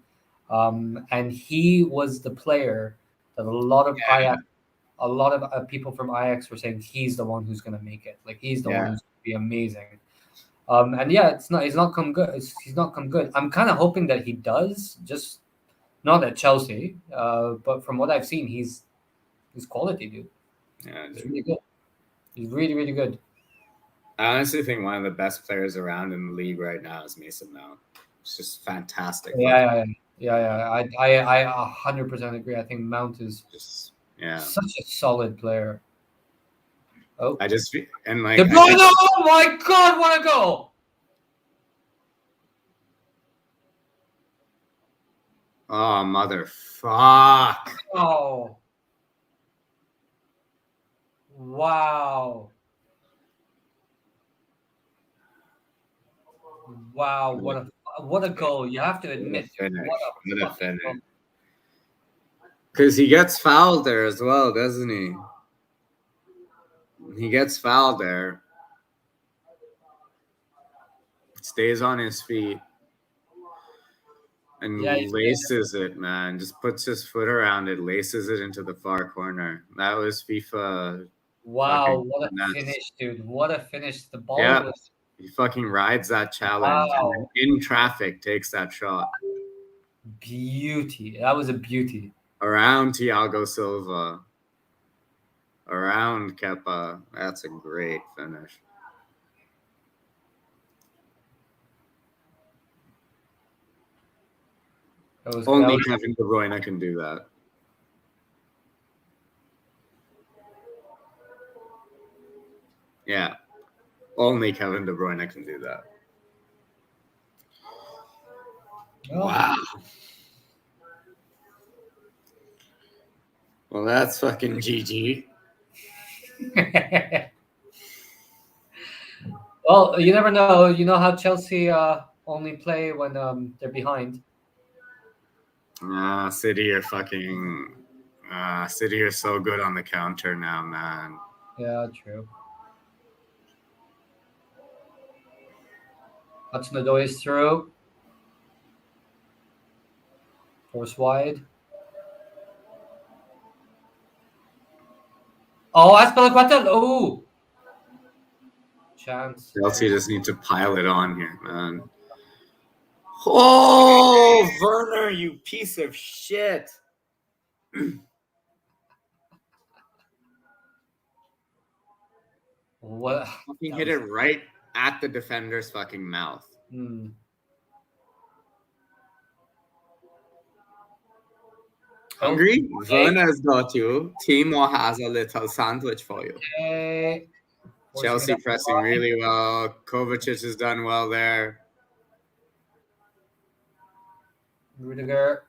And he was the player that a lot of people from Ajax were saying he's the one who's going to make it. Like, he's the one who's going to be amazing. And yeah, he's not come good. He's not come good. I'm kind of hoping that he does, just not at Chelsea. But from what I've seen, he's quality, dude. Yeah, he's really good. He's really, really good. I honestly think one of the best players around in the league right now is Mason Mount. It's just fantastic. Yeah. Yeah. I 100% agree. I think Mount is Just yeah. such a solid player. Oh, I just and like De I Bruyne! think- Oh my God! What a goal! oh motherfuck. Oh, wow! Wow! What a goal! You have to What a admit, finish. what What a a fucking goal. finish. Because he gets fouled there as well, doesn't he? He gets fouled there. Stays on his feet and Yeah, laces it, man. Just puts his foot around it, laces it into the far corner. That was FIFA. Wow! Fucking What a nuts. finish, dude! What a finish! The ball Yeah. was He fucking rides that challenge and Wow. then in traffic takes that shot beauty. That was a beauty. around Thiago Silva, around Kepa. That's a great finish. That was Only that was- Kevin De Bruyne can do that. Yeah. Only Kevin De Bruyne can do that. Oh. Wow. Well, that's fucking GG. Well, you never know. You know how Chelsea only play when they're behind. City are fucking. City are so good on the counter now, man. Yeah, true. Hudson-Odoi is through. Force wide. Oh, Azpilicueta. Oh, chance. Chelsea just need to pile it on here, man. Oh, Werner, you piece of shit. What? Fucking That hit was- it right at the defender's fucking mouth. Hmm. Hungry? Okay. Werner's got you. Timo has a little sandwich for you. Okay. Forcing Chelsea it up pressing wide. really well. Kovacic has done well there. Rudiger.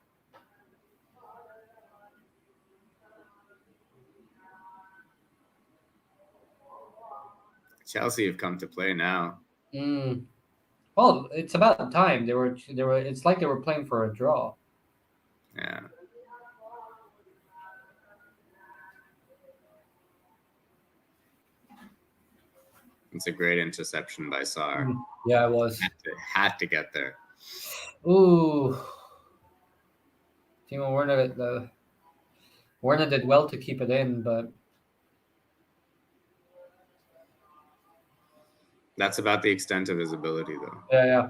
Chelsea have come to play now. Mm. Well, it's about time. They were. It's like they were playing for a draw. Yeah. It's a great interception by Sarr. Yeah, it was. Had to get there. Ooh. Timo Werner did well to keep it in, but That's about the extent of his ability, though. yeah.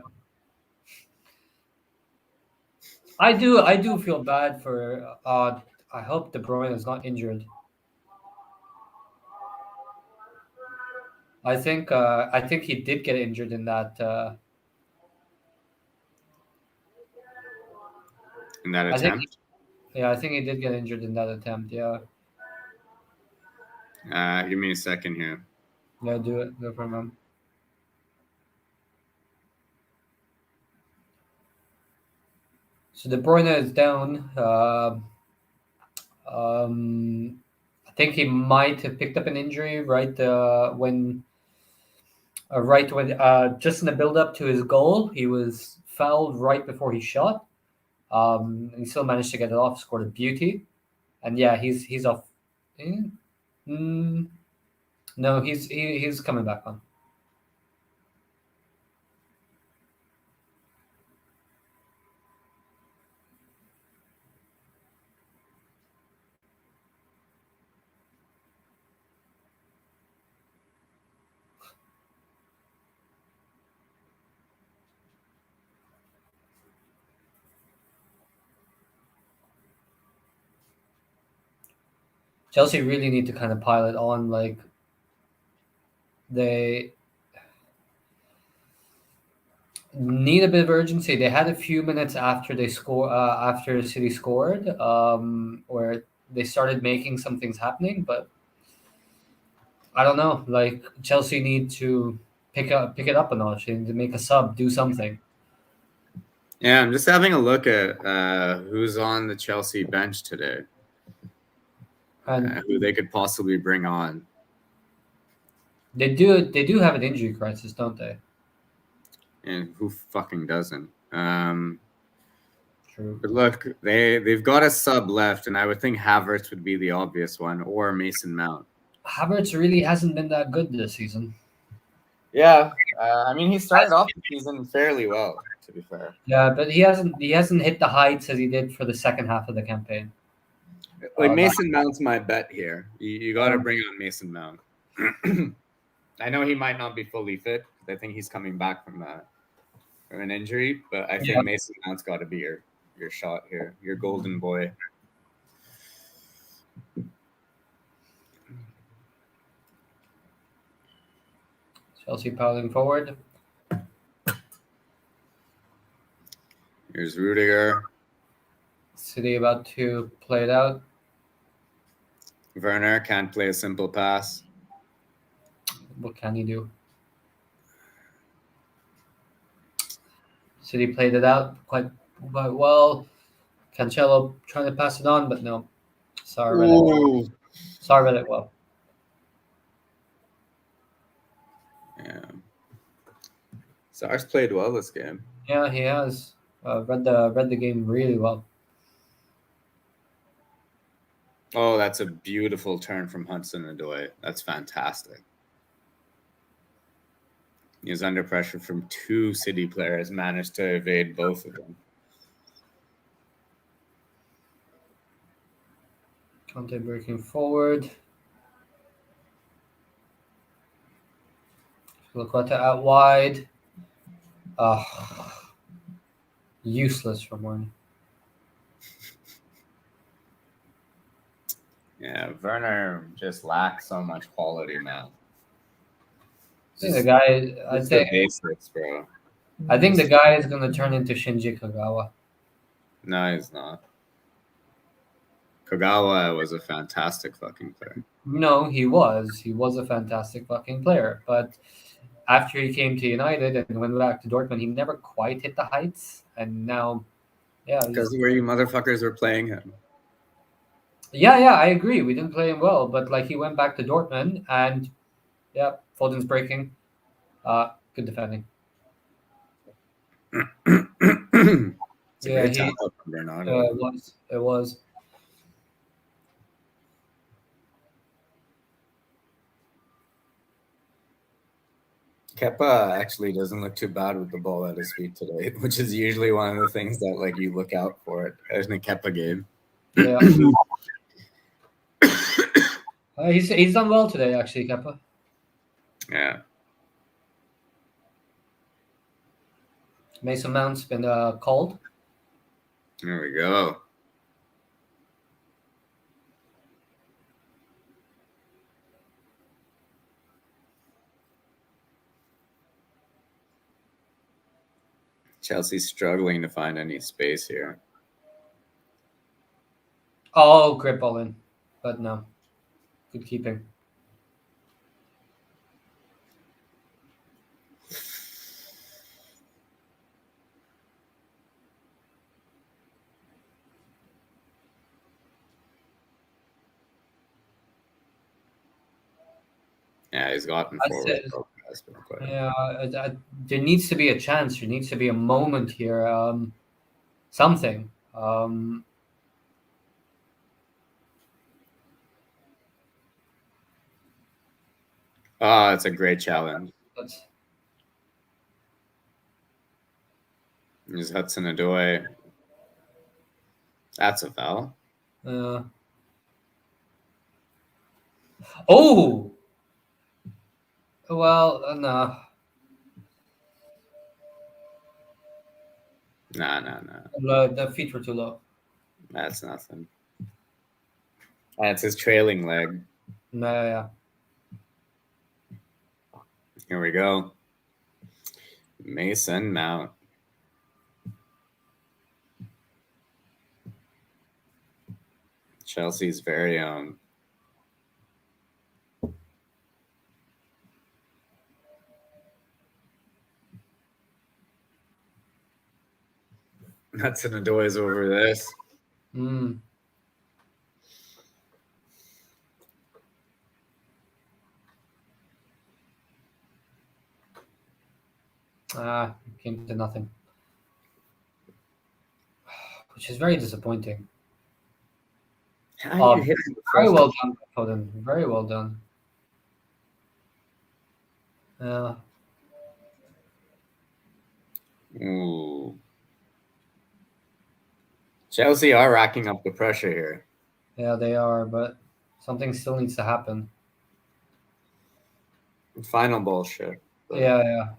I do feel bad for. I hope De Bruyne is not injured. I think he did get injured in that. In that I think- attempt. Yeah, I think he did get injured in that attempt. Yeah, Give me a second here. yeah, do it. No problem. So De Bruyne is down. I think he might have picked up an injury right when just in the build up to his goal, he was fouled right before he shot. He still managed to get it off, scored a beauty, and yeah, he's off. No, he's coming back on. Chelsea really need to kind of pile it on, like they. need a bit of urgency. They had a few minutes after they score, after City scored, where they started making some things happening. But I don't know. Like Chelsea need to pick it up a notch. They need to make a sub, do something. Yeah, I'm just having a look at who's on the Chelsea bench today, And who they could possibly bring on. they do have an injury crisis, don't they? And who fucking doesn't? True. But look, they've got a sub left, and I would think Havertz would be the obvious one, or Mason Mount. Havertz really hasn't been that good this season. Yeah, I mean he started off the season fairly well, to be fair. Yeah, but he hasn't hit the heights as he did for the second half of the campaign. Like Mason Mount's my bet here. You got to bring on Mason Mount. I know he might not be fully fit. I think he's coming back from an injury, but I think Mason Mount's got to be your shot here, your golden boy. Chelsea piling forward. Here's Rudiger. City about to play it out. Werner can't play a simple pass. What can he do? City played it out quite well. Cancelo trying to pass it on, but no. Sorry, read it. Sorry, read it well. Yeah. Sar's played well this game. Yeah, he has read the game really well. Oh, that's a beautiful turn from Hudson-Odoi. That's fantastic. He was under pressure from two City players, managed to evade both of them. Conte breaking forward. Lookota out wide. Useless from one. Yeah, Werner just lacks so much quality, man. I think the guy. It's the basics, bro. I think the guy is going to turn into Shinji Kagawa. No, he's not. Kagawa was a fantastic fucking player. No, he was. He was a fantastic fucking player. But after he came to United and went back to Dortmund, he never quite hit the heights. And now, yeah. Because where you motherfuckers were playing him. Yeah, I agree. We didn't play him well. But, like, he went back to Dortmund and, yeah, Foden's breaking. Good defending. It's a Yeah, great tackle from Bernardo. It was. Kepa actually doesn't look too bad with the ball at his feet today, which is usually one of the things that like you look out for it in a Kepa game. Yeah. He's done well today, actually, Kepa. Yeah. Mason Mount's been called. There we go. Chelsea's struggling to find any space here. Oh, great ball in. But no. Good keeping. Yeah, he's gotten forward. Yeah, there needs to be a chance. There needs to be a moment here. Something. It's a great challenge. There's Hudson-Odoi. That's a foul. Oh! Well, no. No. The feet were too low. That's nothing. That's his trailing leg. Yeah. Here we go. Mason Mount. Chelsea's very own. That's an Adoy's over this. Mm. Came to nothing. Which is very disappointing. How you hit the Very first- well done, Foden. Very well done. Yeah. Ooh. Chelsea are racking up the pressure here. Yeah, they are, but something still needs to happen. Final bullshit. Yeah.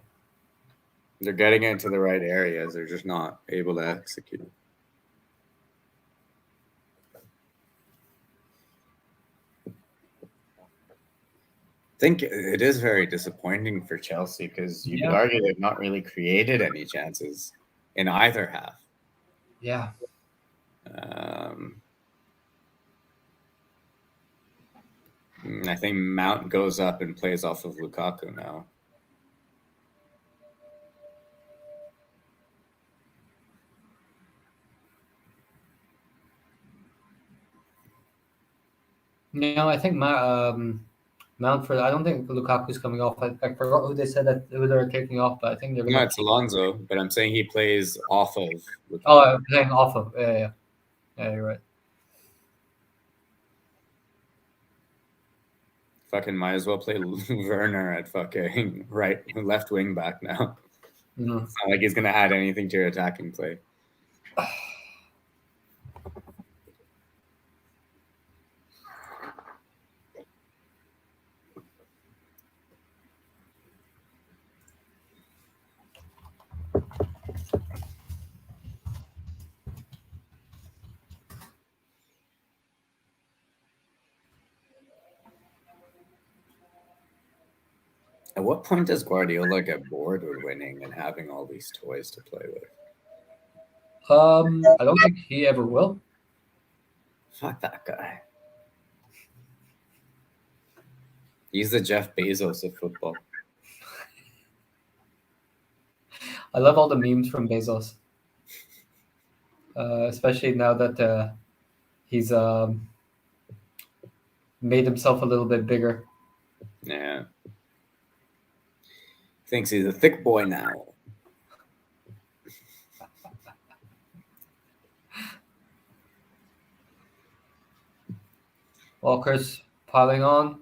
They're getting into the right areas. They're just not able to execute. I think it is very disappointing for Chelsea because you could Yeah. argue they've not really created any chances in either half. Yeah. I think Mount goes up and plays off of Lukaku now. No, I think Mountford. I don't think Lukaku's coming off. I forgot who they said that who they were taking off, but I think they're No, gonna. it's Alonso, but I'm saying he plays off of Lukaku. Oh, playing off of. Yeah. You're right. Fucking might as well play Werner at fucking left wing back now. Mhm. It's not like he's gonna add anything to your attacking play. At what point does Guardiola get bored with winning and having all these toys to play with? I don't think he ever will. Fuck that guy. He's the Jeff Bezos of football. I love all the memes from Bezos, especially now that he's made himself a little bit bigger. Yeah. Thinks he's a thick boy now. Walker's piling on.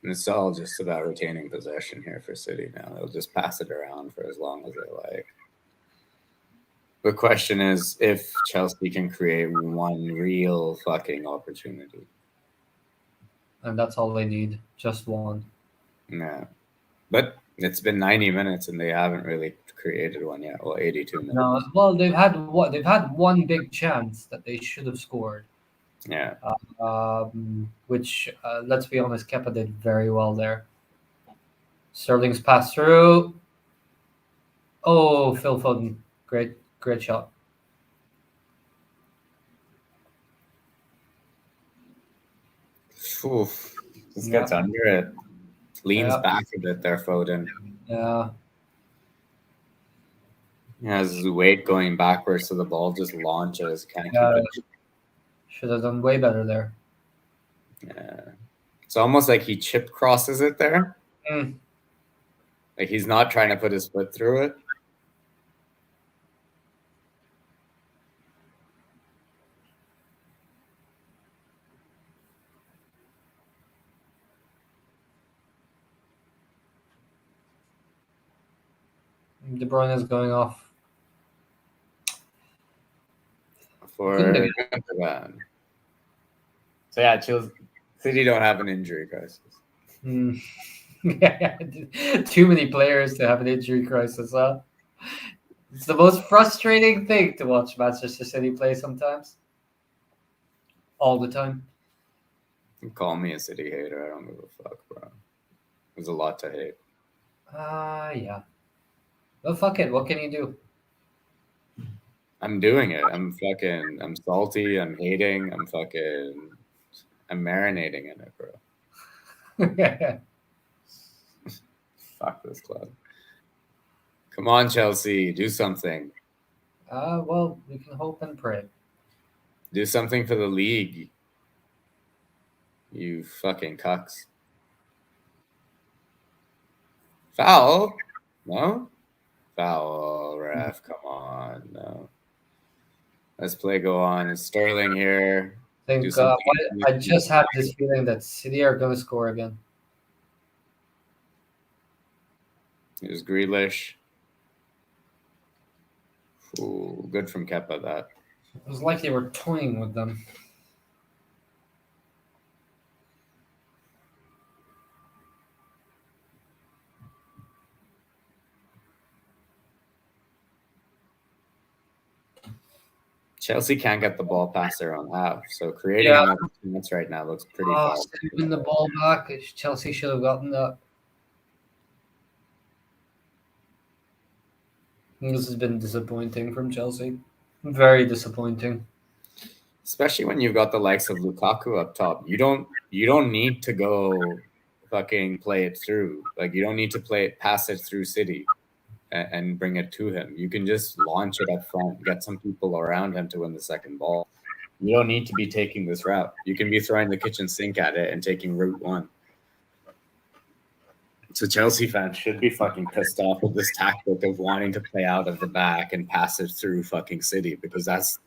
And it's all just about retaining possession here for City now. They'll just pass it around for as long as they like. The question is if Chelsea can create one real fucking opportunity. And that's all they need. Just one. Yeah. But it's been 90 minutes and they haven't really created one yet. Well, 82 minutes. No, well, they've had one big chance that they should have scored. Yeah. Which let's be honest, Kepa did very well there. Sterling's passed through. Oh, Phil Foden, great shot. Oof. Just gets under it. Leans back a bit there, Foden. Yeah. He has his weight going backwards, so the ball just launches. Can't keep it. Should have done way better there. Yeah. It's almost like he chip crosses it there. Mm. Like he's not trying to put his foot through it. De Bruyne is going off. For Gundogan. So yeah, City don't have an injury crisis. Yeah, too many players to have an injury crisis, huh? It's the most frustrating thing to watch Manchester City play sometimes. All the time. You call me a City hater. I don't give a fuck, bro. There's a lot to hate. Yeah. Well, fuck it. What can you do? I'm doing it. I'm salty. I'm hating. I'm marinating in it, bro. Fuck this club. Come on, Chelsea. Do something. Well, we can hope and pray. Do something for the league. You fucking cucks. Foul? No? Foul, ref. Come on. No. Let's play go on. It's Sterling here. Do something. I just have this feeling that City are going to score again. It was Grealish. Ooh, good from Kepa, that. It was like they were toying with them. Chelsea can't get the ball past their own half, so creating another chance right now looks pretty far. Sending the ball back. Chelsea should have gotten that. This has been disappointing from Chelsea. Very disappointing. Especially when you've got the likes of Lukaku up top. You don't need to go fucking play it through. Like, you don't need to pass it through City and bring it to him. You can just launch it up front, get some people around him to win the second ball. You don't need to be taking this route. You can be throwing the kitchen sink at it and taking route one. So Chelsea fans should be fucking pissed off with this tactic of wanting to play out of the back and pass it through fucking City, because that's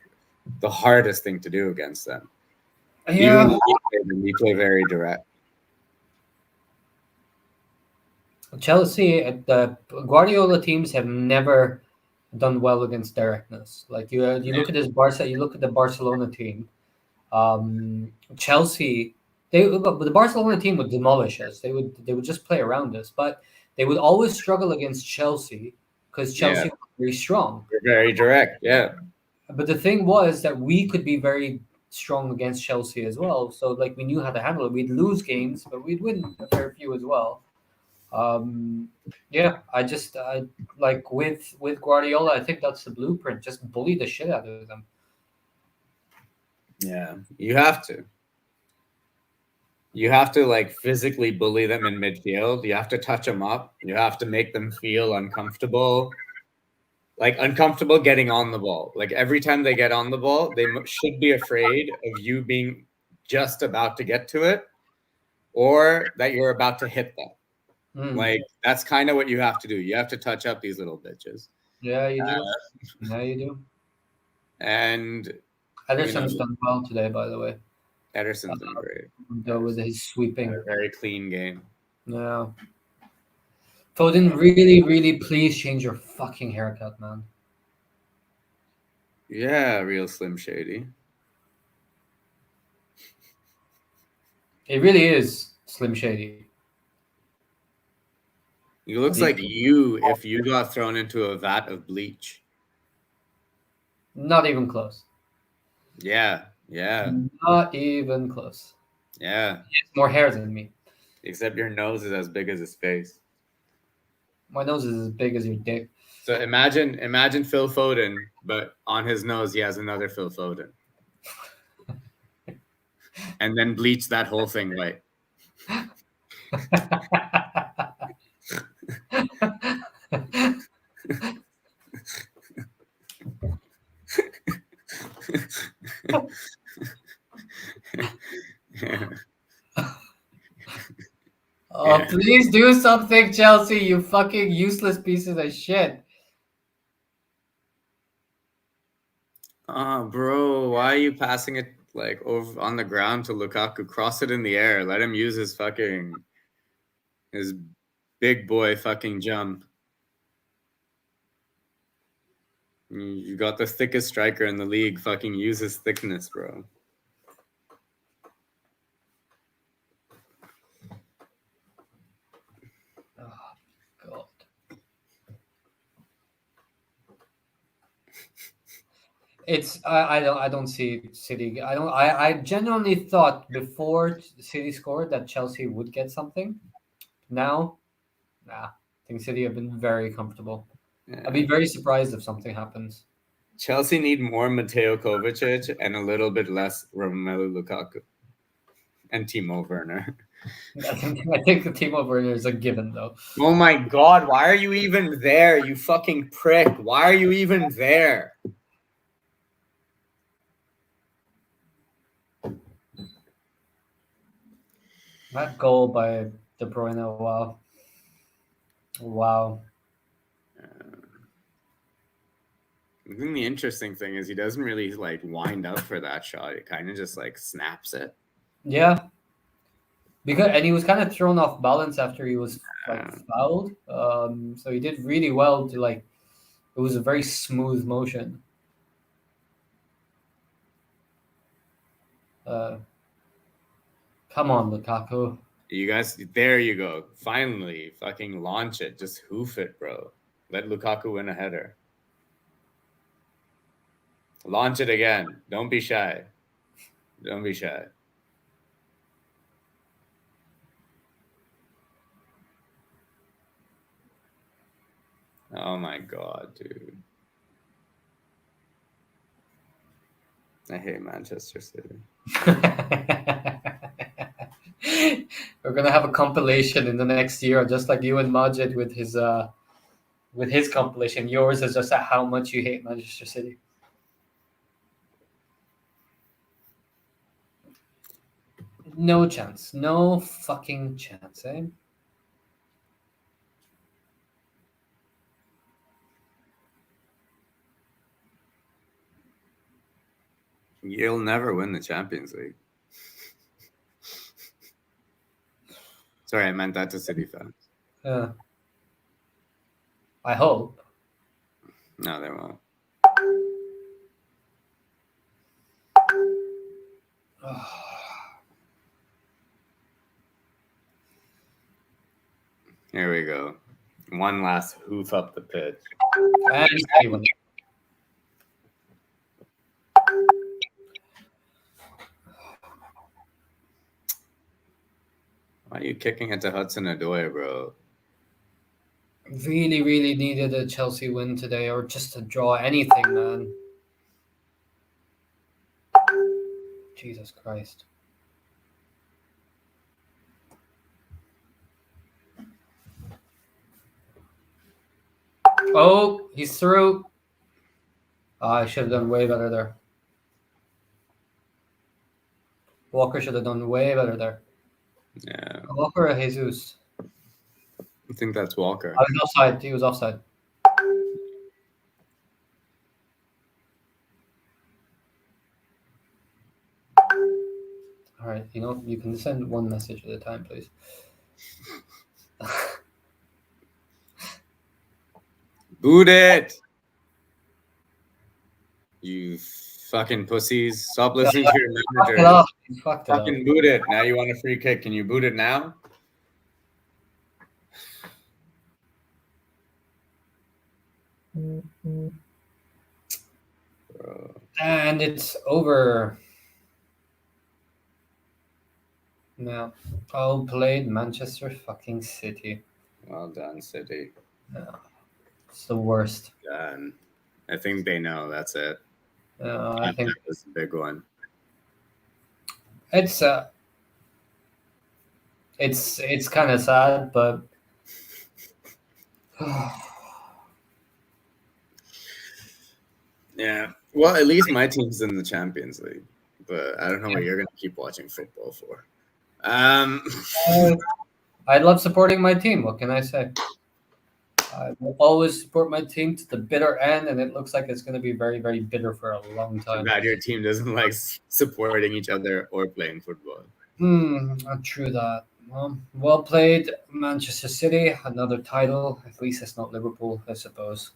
the hardest thing to do against them. Yeah. Even when we play very direct. Chelsea, the Guardiola teams have never done well against directness. Like you look at this Barca, you look at the Barcelona team. Chelsea, the Barcelona team would demolish us. They would just play around us, but they would always struggle against Chelsea because Chelsea was very strong. They're very direct, yeah. But the thing was that we could be very strong against Chelsea as well. So like we knew how to handle it. We'd lose games, but we'd win a fair few as well. Yeah, I like with Guardiola, I think that's the blueprint. Just bully the shit out of them. Yeah, you have to. You have to like physically bully them in midfield. You have to touch them up. You have to make them feel uncomfortable. Like uncomfortable getting on the ball. Like every time they get on the ball, they should be afraid of you being just about to get to it, or that you're about to hit them. Like that's kind of what you have to do. You have to touch up these little bitches. Yeah, you do. Yeah, you do. And Ederson's done well today, by the way. Ederson's been great. Though with his sweeping. A very clean game. Yeah. Foden, really, really, please change your fucking haircut, man. Yeah, real Slim Shady. It really is Slim Shady. It looks like you if you got thrown into a vat of bleach. Not even close. Yeah. Not even close. Yeah. He has more hair than me. Except your nose is as big as his face. My nose is as big as your dick. So imagine Phil Foden, but on his nose he has another Phil Foden. And then bleach that whole thing white. Oh, please do something, Chelsea, you fucking useless pieces of shit. Bro, why are you passing it like over on the ground to Lukaku? Cross it in the air. Let him use his big boy fucking jump. You got the thickest striker in the league. Fucking use his thickness, bro. Oh, God. I don't see City. I genuinely thought before City scored that Chelsea would get something. Now, nah. I think City have been very comfortable. I'd be very surprised if something happens. Chelsea need more Mateo Kovacic and a little bit less Romelu Lukaku and Timo Werner. I think the Timo Werner is a given, though. Oh my God, why are you even there, you fucking prick? Why are you even there? That goal by De Bruyne, wow. Wow. I think the interesting thing is he doesn't really like wind up for that shot. He kind of just like snaps it. Yeah. And he was kind of thrown off balance after he was like fouled. So he did really well to like. It was a very smooth motion. Come on, Lukaku. You guys, there you go. Finally, fucking launch it. Just hoof it, bro. Let Lukaku win a header. Launch it again. Don't be shy. Don't be shy. Oh my God, dude. I hate Manchester City. We're gonna have a compilation in the next year, just like you and Majid with his compilation. Yours is just how much you hate Manchester City. No chance. No fucking chance, eh? You'll never win the Champions League. Sorry, I meant that to City fans. I hope. No, they won't. Here we go. One last hoof up the pitch. And City won. Why are you kicking it to Hudson-Odoi, bro? Really, really needed a Chelsea win today, or just to draw anything, man. Jesus Christ. Oh, he's through. I should have done way better there. Walker should have done way better there. Yeah. Walker or Jesus? I think that's Walker. I was offside. He was offside. All right, you can send one message at a time, please. Boot it! You fucking pussies. Stop listening to your Fucked it manager. up. You fucked it up. Fucking boot it. Now you want a free kick. Can you boot it now? Bro. And it's over. Yeah. Oh, played Manchester fucking City. Well done, City. Yeah. It's the worst. Done. I think they know. That's it. I think that was a big one. it's kind of sad, but Yeah. Well, at least my team's in the Champions League, but I don't know what you're gonna keep watching football for. I love supporting my team. What can I say? I will always support my team to the bitter end, and it looks like it's going to be very, very bitter for a long I'm time. glad your team doesn't like supporting each other or playing football. True that. Well played, Manchester City. Another title. At least it's not Liverpool, I suppose.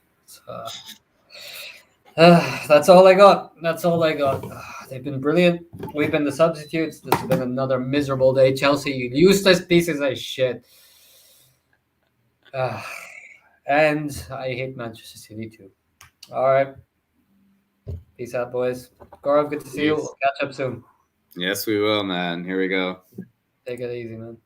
That's all I got. That's all I got. They've been brilliant. We've been the substitutes. This has been another miserable day. Chelsea, you useless pieces of shit. And I hate Manchester City too. All right. Peace out, boys. Gaurav, good to see you. Peace. We'll catch up soon. Yes, we will, man. Here we go. Take it easy, man.